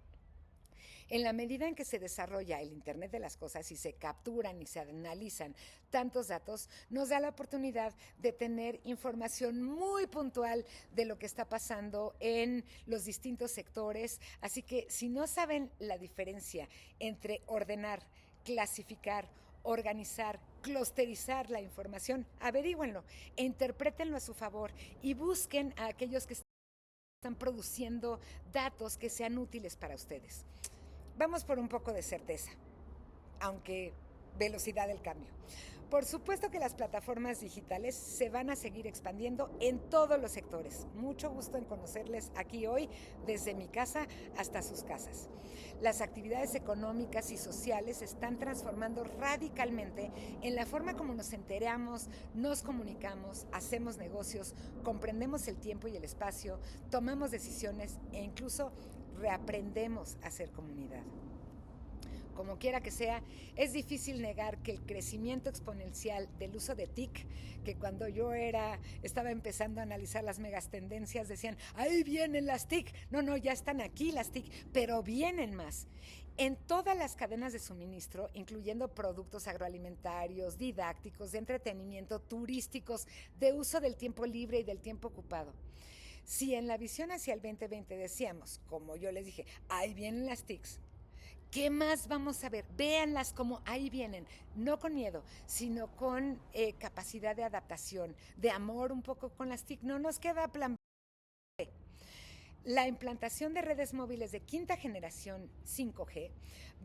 En la medida en que se desarrolla el Internet de las cosas y se capturan y se analizan tantos datos, nos da la oportunidad de tener información muy puntual de lo que está pasando en los distintos sectores. Así que si no saben la diferencia entre ordenar, clasificar, organizar, clusterizar la información, averígüenlo e interprétenlo a su favor y busquen a aquellos que están produciendo datos que sean útiles para ustedes. Vamos por un poco de certeza, aunque velocidad del cambio. Por supuesto que las plataformas digitales se van a seguir expandiendo en todos los sectores. Mucho gusto en conocerles aquí hoy, desde mi casa hasta sus casas. Las actividades económicas y sociales se están transformando radicalmente en la forma como nos enteramos, nos comunicamos, hacemos negocios, comprendemos el tiempo y el espacio, tomamos decisiones e incluso reaprendemos a ser comunidad. Como quiera que sea, es difícil negar que el crecimiento exponencial del uso de TIC, que cuando yo estaba empezando a analizar las megas tendencias, decían, ahí vienen las TIC. No, ya están aquí las TIC, pero vienen más. En todas las cadenas de suministro, incluyendo productos agroalimentarios, didácticos, de entretenimiento, turísticos, de uso del tiempo libre y del tiempo ocupado. Si en la visión hacia el 2020 decíamos, como yo les dije, ahí vienen las TICs, ¿qué más vamos a ver? Véanlas como ahí vienen, no con miedo, sino con capacidad de adaptación, de amor un poco con las TIC. No nos queda plan B. La implantación de redes móviles de quinta generación 5G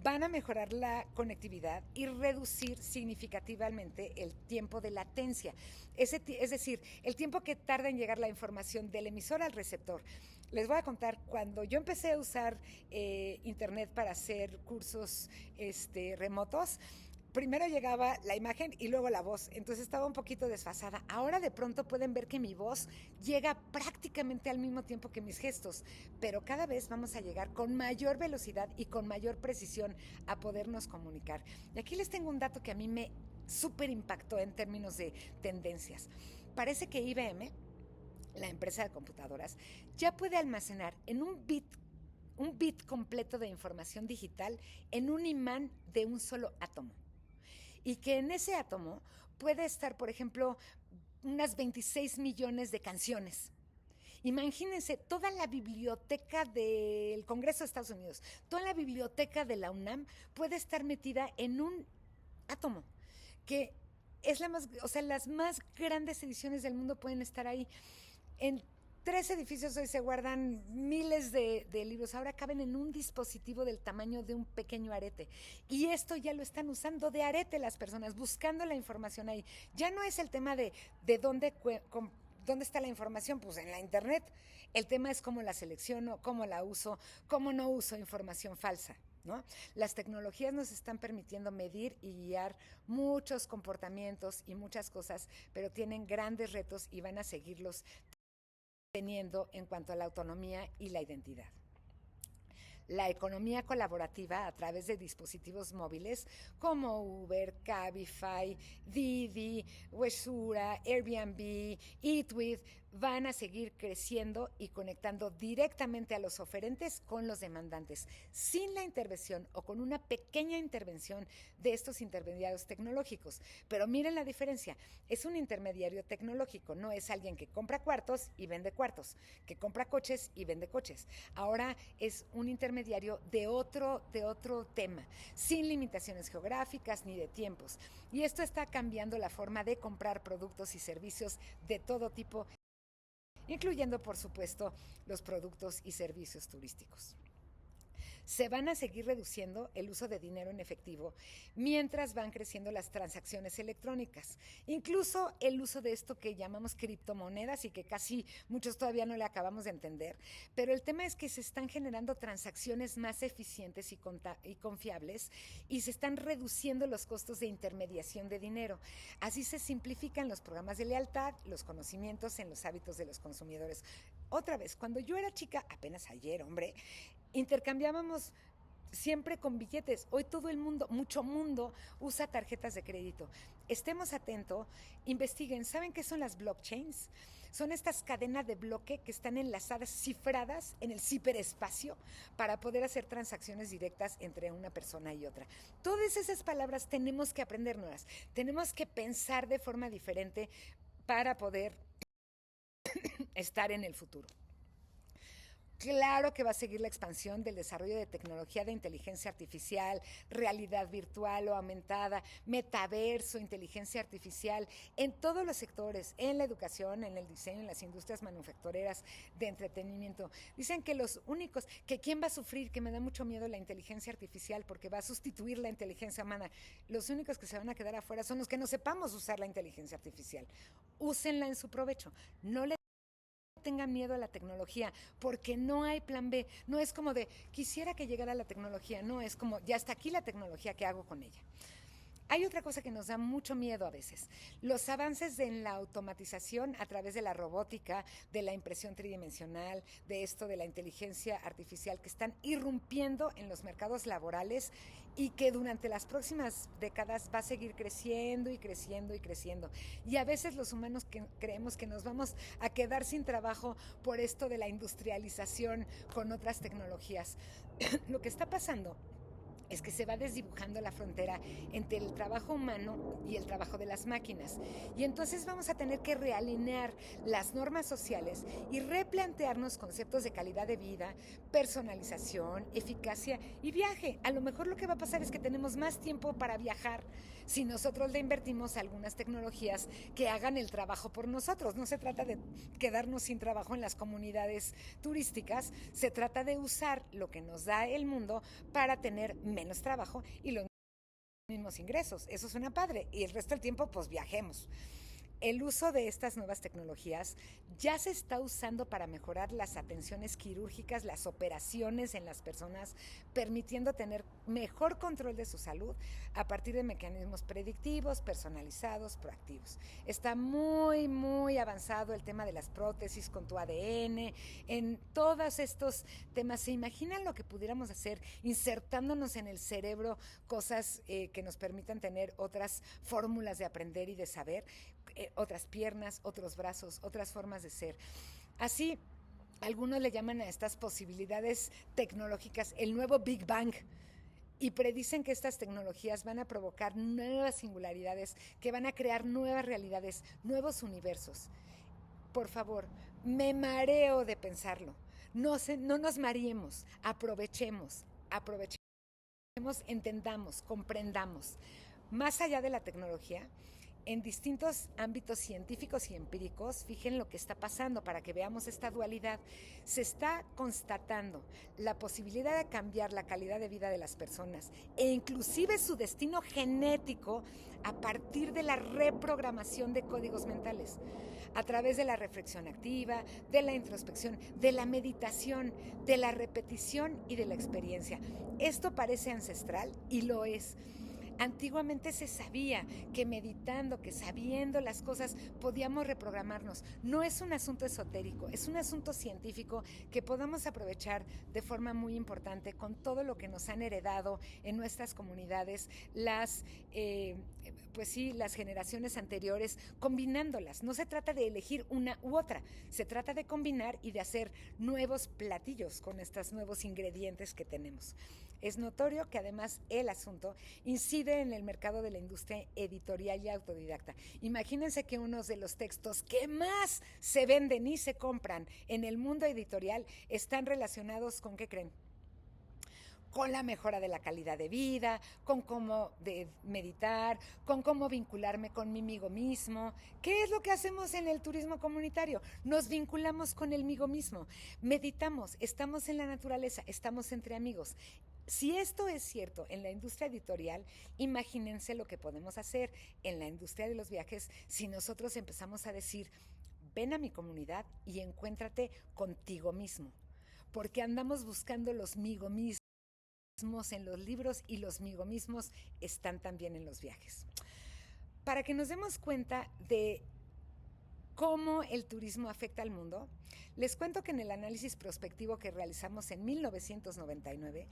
van a mejorar la conectividad y reducir significativamente el tiempo de latencia. Es decir, el tiempo que tarda en llegar la información del emisor al receptor. Les voy a contar, cuando yo empecé a usar Internet para hacer cursos remotos, primero llegaba la imagen y luego la voz, entonces estaba un poquito desfasada. Ahora de pronto pueden ver que mi voz llega prácticamente al mismo tiempo que mis gestos, pero cada vez vamos a llegar con mayor velocidad y con mayor precisión a podernos comunicar. Y aquí les tengo un dato que a mí me súper impactó en términos de tendencias. Parece que IBM, la empresa de computadoras, ya puede almacenar en un bit completo de información digital en un imán de un solo átomo. Y que en ese átomo puede estar, por ejemplo, unas 26 millones de canciones. Imagínense toda la biblioteca del Congreso de Estados Unidos, toda la biblioteca de la UNAM puede estar metida en un átomo, que es las más grandes ediciones del mundo pueden estar ahí. En 3 edificios hoy se guardan miles de libros, ahora caben en un dispositivo del tamaño de un pequeño arete. Y esto ya lo están usando de arete las personas, buscando la información ahí. Ya no es el tema de dónde está la información, pues en la internet. El tema es cómo la selecciono, cómo la uso, cómo no uso información falsa, ¿no? Las tecnologías nos están permitiendo medir y guiar muchos comportamientos y muchas cosas, pero tienen grandes retos y van a seguirlos teniendo en cuanto a la autonomía y la identidad. la economía colaborativa a través de dispositivos móviles como Uber, Cabify, Didi, Wesura, Airbnb, Eatwith, van a seguir creciendo y conectando directamente a los oferentes con los demandantes, sin la intervención o con una pequeña intervención de estos intermediarios tecnológicos. Pero miren la diferencia, es un intermediario tecnológico, no es alguien que compra cuartos y vende cuartos, que compra coches y vende coches. Ahora es un intermediario de otro tema, sin limitaciones geográficas ni de tiempos. Y esto está cambiando la forma de comprar productos y servicios de todo tipo, incluyendo, por supuesto, los productos y servicios turísticos. Se van a seguir reduciendo el uso de dinero en efectivo mientras van creciendo las transacciones electrónicas. Incluso el uso de esto que llamamos criptomonedas y que casi muchos todavía no le acabamos de entender. Pero el tema es que se están generando transacciones más eficientes y confiables y se están reduciendo los costos de intermediación de dinero. Así se simplifican los programas de lealtad, los conocimientos en los hábitos de los consumidores. Otra vez, cuando yo era chica, apenas ayer, hombre, intercambiábamos siempre con billetes. Hoy todo el mundo, mucho mundo, usa tarjetas de crédito. Estemos atentos, investiguen. ¿Saben qué son las blockchains? Son estas cadenas de bloque que están enlazadas, cifradas en el ciberespacio para poder hacer transacciones directas entre una persona y otra. Todas esas palabras tenemos que aprendernos. Tenemos que pensar de forma diferente para poder estar en el futuro. Claro que va a seguir la expansión del desarrollo de tecnología de inteligencia artificial, realidad virtual o aumentada, metaverso, inteligencia artificial, en todos los sectores, en la educación, en el diseño, en las industrias manufactureras, de entretenimiento. Dicen que los únicos, que quién va a sufrir, que me da mucho miedo la inteligencia artificial porque va a sustituir la inteligencia humana. Los únicos que se van a quedar afuera son los que no sepamos usar la inteligencia artificial. Úsenla en su provecho. No le tengan miedo a la tecnología, porque no hay plan B. No es como de, quisiera que llegara la tecnología, no, es como, ya está aquí la tecnología, ¿qué hago con ella? Hay otra cosa que nos da mucho miedo a veces, los avances en la automatización a través de la robótica, de la impresión tridimensional, de esto de la inteligencia artificial que están irrumpiendo en los mercados laborales y que durante las próximas décadas va a seguir creciendo y creciendo y creciendo. Y a veces los humanos creemos que nos vamos a quedar sin trabajo por esto de la industrialización con otras tecnologías. Lo que está pasando es que se va desdibujando la frontera entre el trabajo humano y el trabajo de las máquinas. Y entonces vamos a tener que realinear las normas sociales y replantearnos conceptos de calidad de vida, personalización, eficacia y viaje. A lo mejor lo que va a pasar es que tenemos más tiempo para viajar si nosotros le invertimos algunas tecnologías que hagan el trabajo por nosotros. No se trata de quedarnos sin trabajo en las comunidades turísticas, se trata de usar lo que nos da el mundo para tener menos trabajo y los mismos ingresos. Eso suena padre. Y el resto del tiempo, pues viajemos. El uso de estas nuevas tecnologías ya se está usando para mejorar las atenciones quirúrgicas, las operaciones en las personas, permitiendo tener mejor control de su salud a partir de mecanismos predictivos, personalizados, proactivos. Está muy, muy avanzado el tema de las prótesis con tu ADN, en todos estos temas. ¿Se imaginan lo que pudiéramos hacer insertándonos en el cerebro cosas que nos permitan tener otras fórmulas de aprender y de saber? Otras piernas, otros brazos, otras formas de ser. Así, algunos le llaman a estas posibilidades tecnológicas el nuevo Big Bang y predicen que estas tecnologías van a provocar nuevas singularidades, que van a crear nuevas realidades, nuevos universos. Por favor, me mareo de pensarlo. No nos mareemos, aprovechemos, entendamos, comprendamos. Más allá de la tecnología, en distintos ámbitos científicos y empíricos, fijen lo que está pasando para que veamos esta dualidad. Se está constatando la posibilidad de cambiar la calidad de vida de las personas e inclusive su destino genético a partir de la reprogramación de códigos mentales, a través de la reflexión activa, de la introspección, de la meditación, de la repetición y de la experiencia. Esto parece ancestral y lo es. Antiguamente se sabía que meditando, que sabiendo las cosas, podíamos reprogramarnos. No es un asunto esotérico, es un asunto científico que podamos aprovechar de forma muy importante con todo lo que nos han heredado en nuestras comunidades, pues sí, las generaciones anteriores, combinándolas. No se trata de elegir una u otra, se trata de combinar y de hacer nuevos platillos con estos nuevos ingredientes que tenemos. Es notorio que además el asunto incide en el mercado de la industria editorial y autodidacta. Imagínense que unos de los textos que más se venden y se compran en el mundo editorial están relacionados con, ¿qué creen? Con la mejora de la calidad de vida, con cómo meditar, con cómo vincularme conmigo mismo. ¿Qué es lo que hacemos en el turismo comunitario? Nos vinculamos con el migo mismo, meditamos, estamos en la naturaleza, estamos entre amigos. Si esto es cierto en la industria editorial, imagínense lo que podemos hacer en la industria de los viajes si nosotros empezamos a decir, ven a mi comunidad y encuéntrate contigo mismo, porque andamos buscando los migo mismos en los libros y los migo mismos están también en los viajes. Para que nos demos cuenta de cómo el turismo afecta al mundo, les cuento que en el análisis prospectivo que realizamos en 1999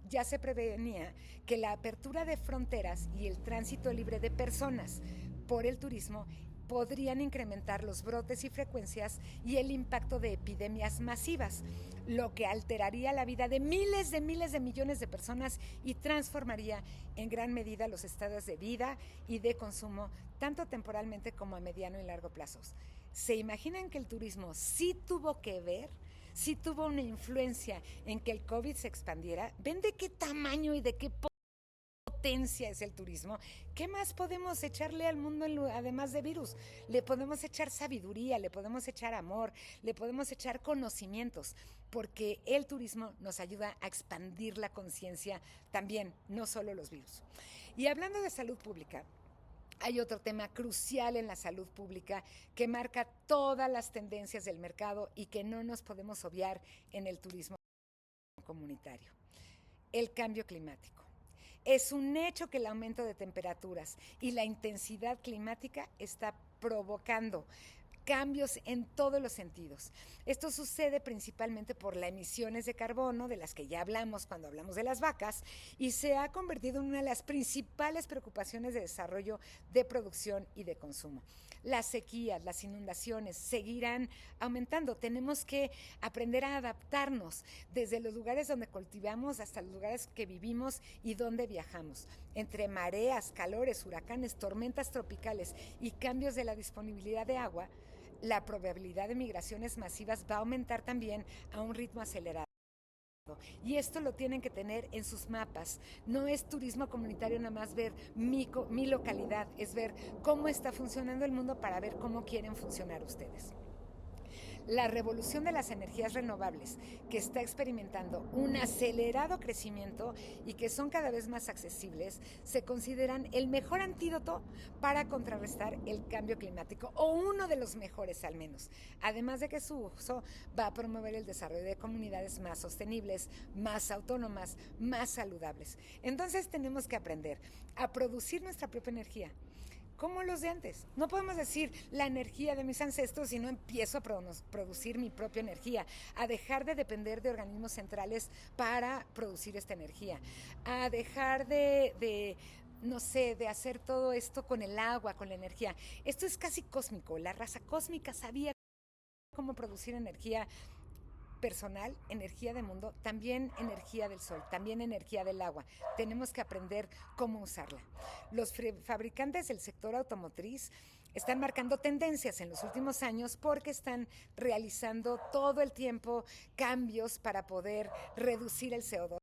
ya se prevenía que la apertura de fronteras y el tránsito libre de personas por el turismo podrían incrementar los brotes y frecuencias y el impacto de epidemias masivas, lo que alteraría la vida de miles de millones de personas y transformaría en gran medida los estados de vida y de consumo, tanto temporalmente como a mediano y largo plazos. ¿Se imaginan que el turismo sí tuvo que ver? Sí tuvo una influencia en que el COVID se expandiera. ¿Ven de qué tamaño y de qué potencia es el turismo? ¿Qué más podemos echarle al mundo además de virus? Le podemos echar sabiduría, le podemos echar amor, le podemos echar conocimientos, porque el turismo nos ayuda a expandir la conciencia también, no solo los virus. Y hablando de salud pública, hay otro tema crucial en la salud pública que marca todas las tendencias del mercado y que no nos podemos obviar en el turismo comunitario: el cambio climático. Es un hecho que el aumento de temperaturas y la intensidad climática está provocando cambios en todos los sentidos. Esto sucede principalmente por las emisiones de carbono, de las que ya hablamos cuando hablamos de las vacas, y se ha convertido en una de las principales preocupaciones de desarrollo, de producción y de consumo. Las sequías, las inundaciones seguirán aumentando. Tenemos que aprender a adaptarnos desde los lugares donde cultivamos hasta los lugares que vivimos y donde viajamos. Entre mareas, calores, huracanes, tormentas tropicales y cambios de la disponibilidad de agua, la probabilidad de migraciones masivas va a aumentar también a un ritmo acelerado. Y esto lo tienen que tener en sus mapas. No es turismo comunitario nada más ver mi localidad, es ver cómo está funcionando el mundo para ver cómo quieren funcionar ustedes. La revolución de las energías renovables, que está experimentando un acelerado crecimiento y que son cada vez más accesibles, se consideran el mejor antídoto para contrarrestar el cambio climático, o uno de los mejores al menos. Además de que su uso va a promover el desarrollo de comunidades más sostenibles, más autónomas, más saludables. Entonces tenemos que aprender a producir nuestra propia energía, como los de antes. No podemos decir la energía de mis ancestros si no empiezo a producir mi propia energía, a dejar de depender de organismos centrales para producir esta energía, a dejar de hacer todo esto con el agua, con la energía. Esto es casi cósmico. La raza cósmica sabía cómo producir energía personal, energía del mundo, también energía del sol, también energía del agua. Tenemos que aprender cómo usarla. Los fabricantes del sector automotriz están marcando tendencias en los últimos años porque están realizando todo el tiempo cambios para poder reducir el CO2.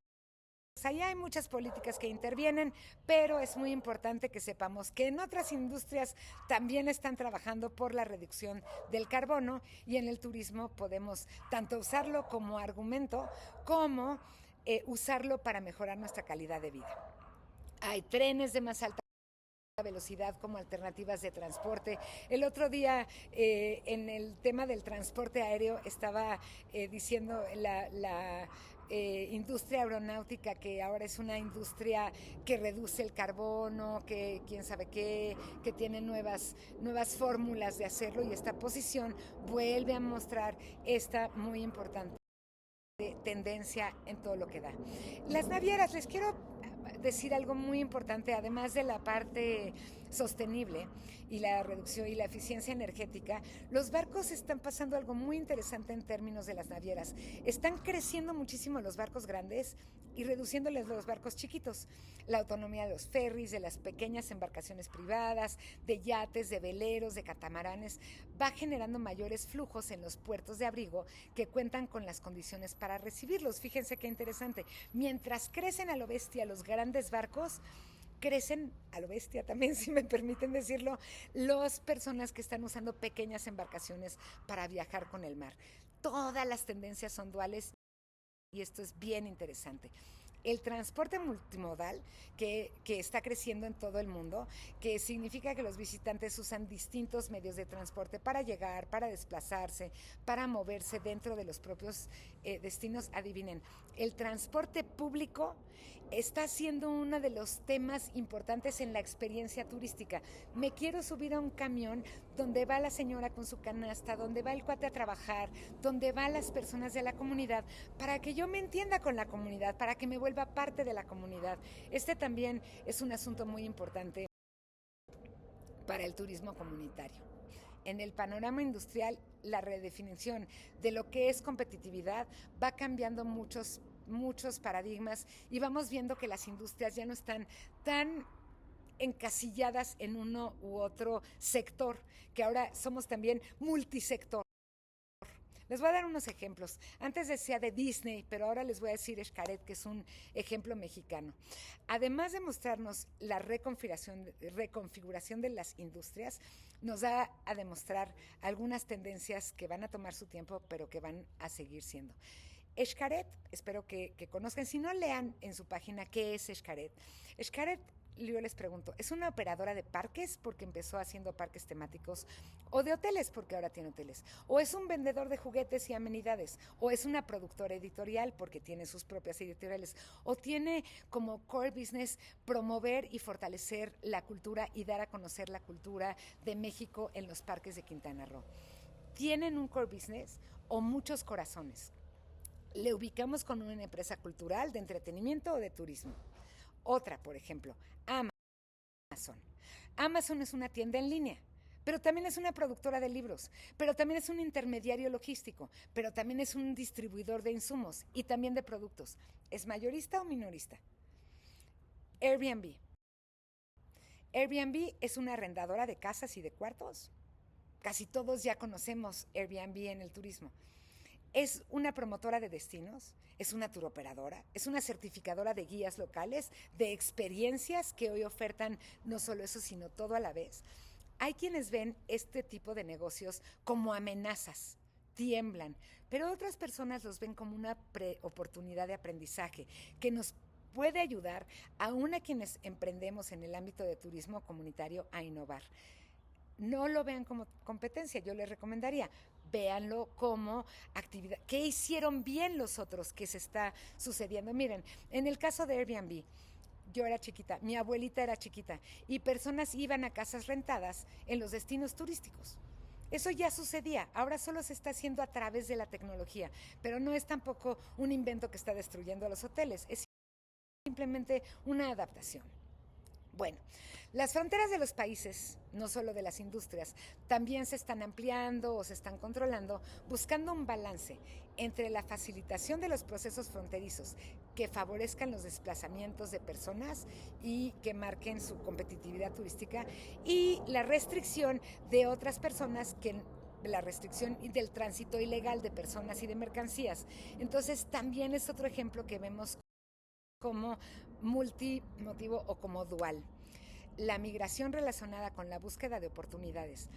Allá hay muchas políticas que intervienen, pero es muy importante que sepamos que en otras industrias también están trabajando por la reducción del carbono, y en el turismo podemos tanto usarlo como argumento como usarlo para mejorar nuestra calidad de vida. Hay trenes de más alta velocidad como alternativas de transporte. El otro día en el tema del transporte aéreo estaba diciendo industria aeronáutica, que ahora es una industria que reduce el carbono, que quién sabe qué, que tiene nuevas fórmulas de hacerlo, y esta posición vuelve a mostrar esta muy importante tendencia en todo lo que da. Las navieras, les quiero decir algo muy importante, además de la parte sostenible y la reducción y la eficiencia energética. Los barcos están pasando algo muy interesante en términos de las navieras. Están creciendo muchísimo los barcos grandes y reduciéndoles los barcos chiquitos. La autonomía de los ferries, de las pequeñas embarcaciones privadas, de yates, de veleros, de catamaranes, va generando mayores flujos en los puertos de abrigo que cuentan con las condiciones para recibirlos. Fíjense qué interesante. Mientras crecen a lo bestia los grandes barcos, crecen a lo bestia también, si me permiten decirlo, las personas que están usando pequeñas embarcaciones para viajar con el mar. Todas las tendencias son duales y esto es bien interesante. El transporte multimodal que está creciendo en todo el mundo, que significa que los visitantes usan distintos medios de transporte para llegar, para desplazarse, para moverse dentro de los propios destinos. Adivinen, el transporte público está siendo uno de los temas importantes en la experiencia turística. Me quiero subir a un camión donde va la señora con su canasta, donde va el cuate a trabajar, donde van las personas de la comunidad, para que yo me entienda con la comunidad, para que me vuelva parte de la comunidad. Este también es un asunto muy importante para el turismo comunitario. En el panorama industrial, la redefinición de lo que es competitividad va cambiando muchos paradigmas, y vamos viendo que las industrias ya no están tan encasilladas en uno u otro sector, que ahora somos también multisector. Les voy a dar unos ejemplos. Antes decía de Disney, pero ahora les voy a decir Xcaret, que es un ejemplo mexicano. Además de mostrarnos la reconfiguración de las industrias, nos da a demostrar algunas tendencias que van a tomar su tiempo, pero que van a seguir siendo. Xcaret, espero que conozcan. Si no, lean en su página qué es Xcaret. Xcaret, yo les pregunto, ¿es una operadora de parques porque empezó haciendo parques temáticos, o de hoteles porque ahora tiene hoteles? ¿O es un vendedor de juguetes y amenidades? ¿O es una productora editorial porque tiene sus propias editoriales? ¿O tiene como core business promover y fortalecer la cultura y dar a conocer la cultura de México en los parques de Quintana Roo? ¿Tienen un core business o muchos corazones? ¿Le ubicamos con una empresa cultural, de entretenimiento o de turismo? Otra, por ejemplo, Amazon. Amazon es una tienda en línea, pero también es una productora de libros, pero también es un intermediario logístico, pero también es un distribuidor de insumos y también de productos. ¿Es mayorista o minorista? Airbnb. Airbnb es una arrendadora de casas y de cuartos. Casi todos ya conocemos Airbnb en el turismo. Es una promotora de destinos, es una turoperadora, es una certificadora de guías locales, de experiencias que hoy ofertan no solo eso, sino todo a la vez. Hay quienes ven este tipo de negocios como amenazas, tiemblan, pero otras personas los ven como una oportunidad de aprendizaje que nos puede ayudar, aún a quienes emprendemos en el ámbito de turismo comunitario, a innovar. No lo vean como competencia, yo les recomendaría, véanlo como actividad. ¿Qué hicieron bien los otros que se está sucediendo? Miren, en el caso de Airbnb, yo era chiquita, mi abuelita era chiquita, y personas iban a casas rentadas en los destinos turísticos. Eso ya sucedía, ahora solo se está haciendo a través de la tecnología, pero no es tampoco un invento que está destruyendo a los hoteles, es simplemente una adaptación. Bueno, las fronteras de los países, no solo de las industrias, también se están ampliando o se están controlando, buscando un balance entre la facilitación de los procesos fronterizos que favorezcan los desplazamientos de personas y que marquen su competitividad turística, y la restricción de otras personas, que la restricción del tránsito ilegal de personas y de mercancías. Entonces también es otro ejemplo que vemos como multimotivo o como dual. La migración relacionada con la búsqueda de oportunidades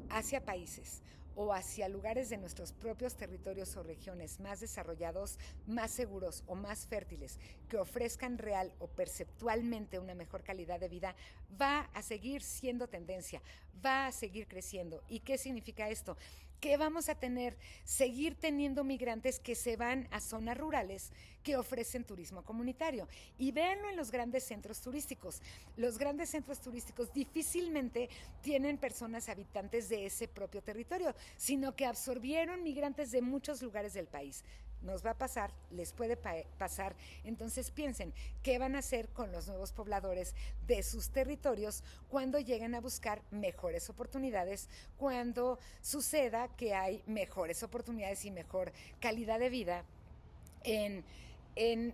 hacia países o hacia lugares de nuestros propios territorios o regiones más desarrollados, más seguros o más fértiles, que ofrezcan real o perceptualmente una mejor calidad de vida, va a seguir siendo tendencia, va a seguir creciendo. ¿Y qué significa esto? que vamos a seguir teniendo migrantes que se van a zonas rurales que ofrecen turismo comunitario. Y véanlo en los grandes centros turísticos. Los grandes centros turísticos difícilmente tienen personas habitantes de ese propio territorio, sino que absorbieron migrantes de muchos lugares del país. Nos va a pasar, les puede pasar. Entonces piensen, ¿qué van a hacer con los nuevos pobladores de sus territorios cuando lleguen a buscar mejores oportunidades, cuando suceda que hay mejores oportunidades y mejor calidad de vida en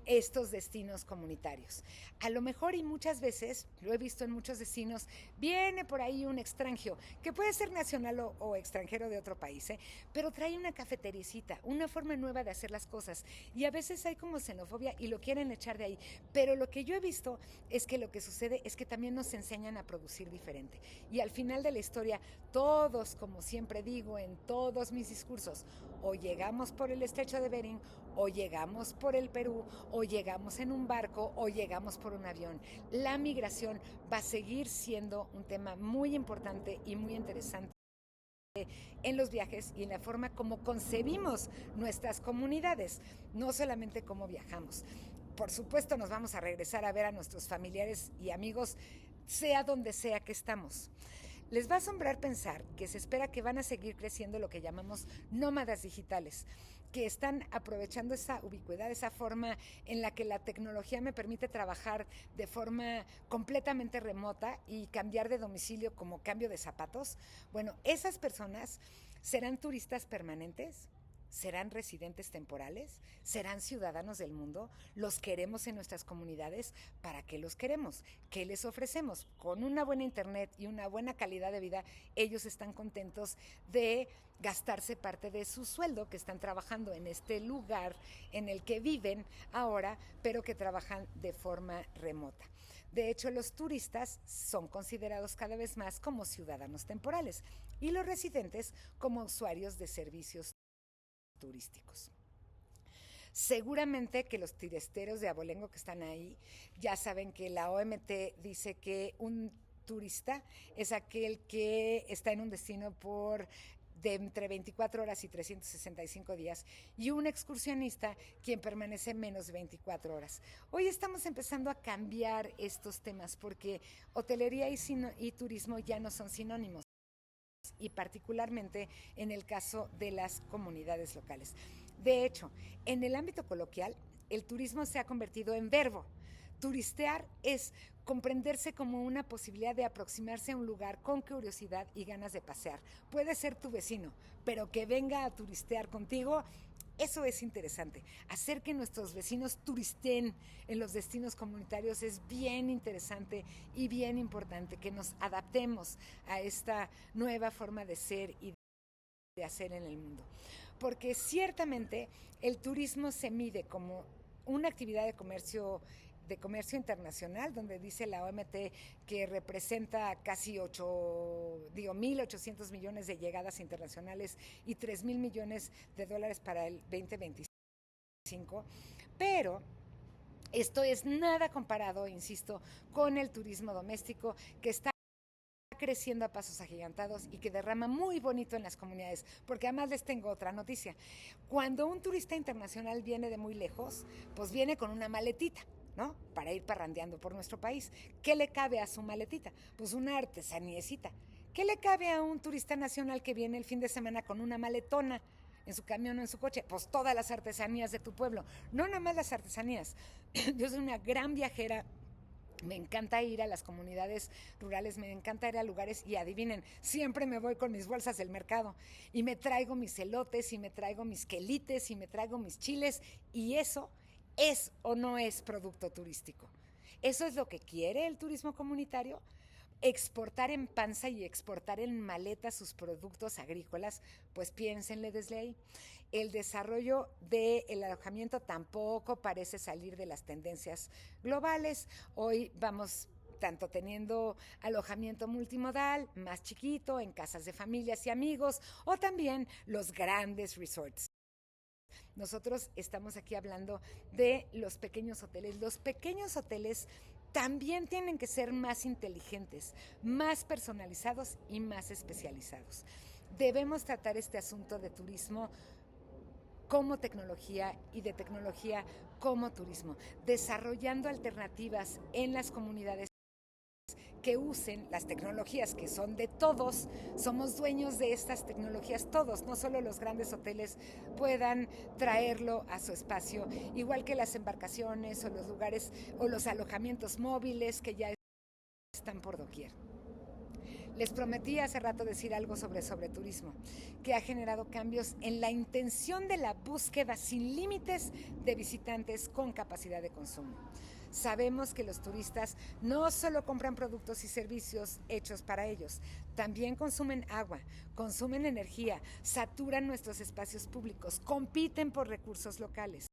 estos destinos comunitarios? A lo mejor, y muchas veces, lo he visto en muchos destinos, viene por ahí un extranjero, que puede ser nacional o extranjero de otro país, pero trae una cafetericita, una forma nueva de hacer las cosas, y a veces hay como xenofobia y lo quieren echar de ahí, pero lo que yo he visto es que lo que sucede es que también nos enseñan a producir diferente, y al final de la historia, todos, como siempre digo en todos mis discursos, o llegamos por el estrecho de Bering, o llegamos por el Perú, o llegamos en un barco, o llegamos por un avión. La migración va a seguir siendo un tema muy importante y muy interesante en los viajes y en la forma como concebimos nuestras comunidades, no solamente cómo viajamos. Por supuesto, nos vamos a regresar a ver a nuestros familiares y amigos, sea donde sea que estamos. Les va a asombrar pensar que se espera que van a seguir creciendo lo que llamamos nómadas digitales, que están aprovechando esa ubicuidad, esa forma en la que la tecnología me permite trabajar de forma completamente remota y cambiar de domicilio como cambio de zapatos. Bueno, esas personas serán turistas permanentes, ¿serán residentes temporales? ¿Serán ciudadanos del mundo? ¿Los queremos en nuestras comunidades? ¿Para qué los queremos? ¿Qué les ofrecemos? Con una buena internet y una buena calidad de vida, ellos están contentos de gastarse parte de su sueldo que están trabajando en este lugar en el que viven ahora, pero que trabajan de forma remota. De hecho, los turistas son considerados cada vez más como ciudadanos temporales y los residentes como usuarios de servicios turísticos. Seguramente que los turisteros de abolengo que están ahí ya saben que la OMT dice que un turista es aquel que está en un destino por de entre 24 horas y 365 días, y un excursionista quien permanece menos de 24 horas. Hoy estamos empezando a cambiar estos temas porque hotelería y turismo ya no son sinónimos, y particularmente en el caso de las comunidades locales. De hecho, en el ámbito coloquial, el turismo se ha convertido en verbo. Turistear es comprenderse como una posibilidad de aproximarse a un lugar con curiosidad y ganas de pasear. Puede ser tu vecino, pero que venga a turistear contigo, eso es interesante. Hacer que nuestros vecinos turisten en los destinos comunitarios es bien interesante y bien importante, que nos adaptemos a esta nueva forma de ser y de hacer en el mundo. Porque ciertamente el turismo se mide como una actividad de comercio internacional, donde dice la OMT que representa casi 1.800 millones de llegadas internacionales y 3.000 millones de dólares para el 2025, pero esto es nada comparado, insisto, con el turismo doméstico que está creciendo a pasos agigantados y que derrama muy bonito en las comunidades, porque además les tengo otra noticia. Cuando un turista internacional viene de muy lejos, pues viene con una maletita, ¿no? Para ir parrandeando por nuestro país. ¿Qué le cabe a su maletita? Pues una artesaniecita. ¿Qué le cabe a un turista nacional que viene el fin de semana con una maletona en su camión o en su coche? Pues todas las artesanías de tu pueblo, no nada más las artesanías. Yo soy una gran viajera. Me encanta ir a las comunidades rurales, me encanta ir a lugares y adivinen, siempre me voy con mis bolsas del mercado y me traigo mis elotes y me traigo mis quelites y me traigo mis chiles, y eso es o no es producto turístico. ¿Eso es lo que quiere el turismo comunitario? Exportar en panza y exportar en maleta sus productos agrícolas, pues piénsenle desde ahí. El desarrollo del alojamiento tampoco parece salir de las tendencias globales. Hoy vamos tanto teniendo alojamiento multimodal, más chiquito, en casas de familias y amigos, o también los grandes resorts. Nosotros estamos aquí hablando de los pequeños hoteles. Los pequeños hoteles también tienen que ser más inteligentes, más personalizados y más especializados. Debemos tratar este asunto de turismo como tecnología y de tecnología como turismo, desarrollando alternativas en las comunidades que usen las tecnologías que son de todos. Somos dueños de estas tecnologías todos, no solo los grandes hoteles puedan traerlo a su espacio, igual que las embarcaciones o los lugares o los alojamientos móviles que ya están por doquier. Les prometí hace rato decir algo sobre turismo, que ha generado cambios en la intención de la búsqueda sin límites de visitantes con capacidad de consumo. Sabemos que los turistas no solo compran productos y servicios hechos para ellos, también consumen agua, consumen energía, saturan nuestros espacios públicos, compiten por recursos locales.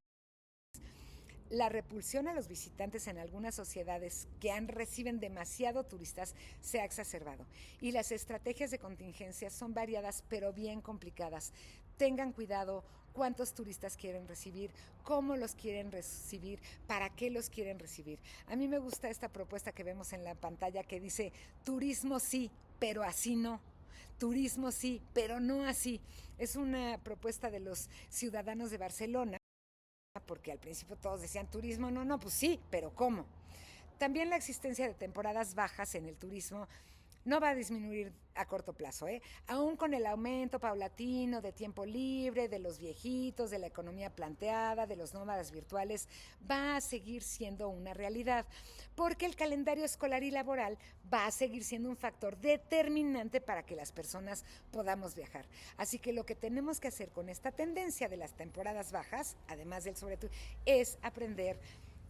La repulsión a los visitantes en algunas sociedades que reciben demasiado turistas se ha exacerbado y las estrategias de contingencia son variadas pero bien complicadas. Tengan cuidado cuántos turistas quieren recibir, cómo los quieren recibir, para qué los quieren recibir. A mí me gusta esta propuesta que vemos en la pantalla que dice turismo sí, pero así no. Turismo sí, pero no así. Es una propuesta de los ciudadanos de Barcelona, porque al principio todos decían turismo, no, pues sí, pero ¿cómo? También la existencia de temporadas bajas en el turismo no va a disminuir a corto plazo, aún con el aumento paulatino de tiempo libre, de los viejitos, de la economía planteada, de los nómadas virtuales, va a seguir siendo una realidad, porque el calendario escolar y laboral va a seguir siendo un factor determinante para que las personas podamos viajar. Así que lo que tenemos que hacer con esta tendencia de las temporadas bajas, además del sobre todo, es aprender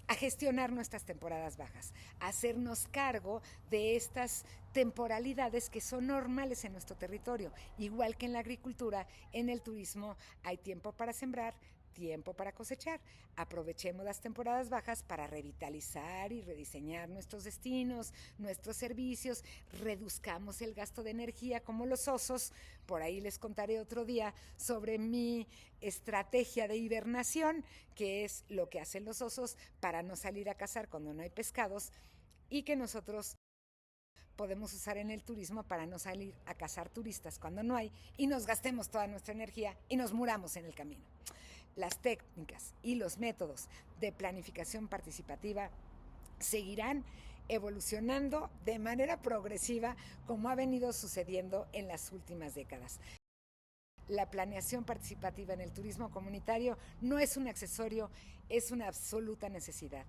a gestionar nuestras temporadas bajas, a hacernos cargo de estas temporalidades que son normales en nuestro territorio. Igual que en la agricultura, en el turismo hay tiempo para sembrar, tiempo para cosechar. Aprovechemos las temporadas bajas para revitalizar y rediseñar nuestros destinos, nuestros servicios, reduzcamos el gasto de energía como los osos. Por ahí les contaré otro día sobre mi estrategia de hibernación, que es lo que hacen los osos para no salir a cazar cuando no hay pescados y que nosotros podemos usar en el turismo para no salir a cazar turistas cuando no hay y nos gastemos toda nuestra energía y nos muramos en el camino. Las técnicas y los métodos de planificación participativa seguirán evolucionando de manera progresiva como ha venido sucediendo en las últimas décadas. La planeación participativa en el turismo comunitario no es un accesorio, es una absoluta necesidad.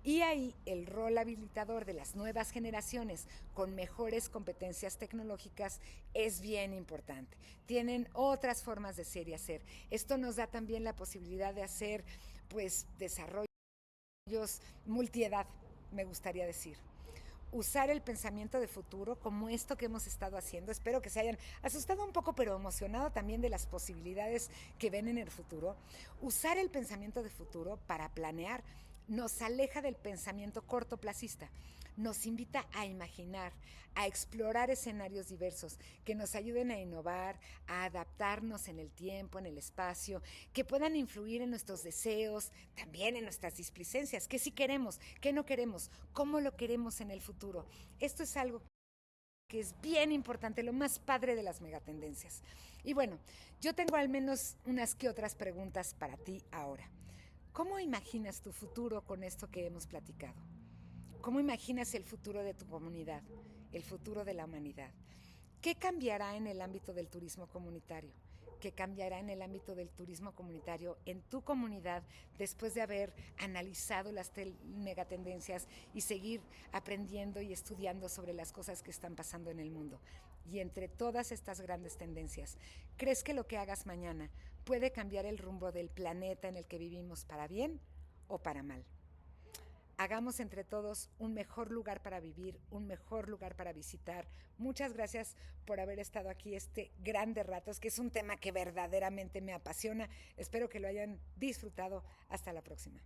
Y ahí el rol habilitador de las nuevas generaciones con mejores competencias tecnológicas es bien importante. Tienen otras formas de ser y hacer. Esto nos da también la posibilidad de hacer desarrollos multiedad, me gustaría decir. Usar el pensamiento de futuro como esto que hemos estado haciendo. Espero que se hayan asustado un poco, pero emocionado también de las posibilidades que ven en el futuro. Usar el pensamiento de futuro para planear nos aleja del pensamiento cortoplacista, nos invita a imaginar, a explorar escenarios diversos que nos ayuden a innovar, a adaptarnos en el tiempo, en el espacio, que puedan influir en nuestros deseos, también en nuestras displicencias, qué sí queremos, qué no queremos, cómo lo queremos en el futuro. Esto es algo que es bien importante, lo más padre de las megatendencias. Y bueno, yo tengo al menos unas que otras preguntas para ti ahora. ¿Cómo imaginas tu futuro con esto que hemos platicado? ¿Cómo imaginas el futuro de tu comunidad, el futuro de la humanidad? ¿Qué cambiará en el ámbito del turismo comunitario? ¿Qué cambiará en el ámbito del turismo comunitario en tu comunidad después de haber analizado las megatendencias y seguir aprendiendo y estudiando sobre las cosas que están pasando en el mundo? Y entre todas estas grandes tendencias, ¿crees que lo que hagas mañana puede cambiar el rumbo del planeta en el que vivimos para bien o para mal? Hagamos entre todos un mejor lugar para vivir, un mejor lugar para visitar. Muchas gracias por haber estado aquí este grande rato. Es que es un tema que verdaderamente me apasiona. Espero que lo hayan disfrutado. Hasta la próxima.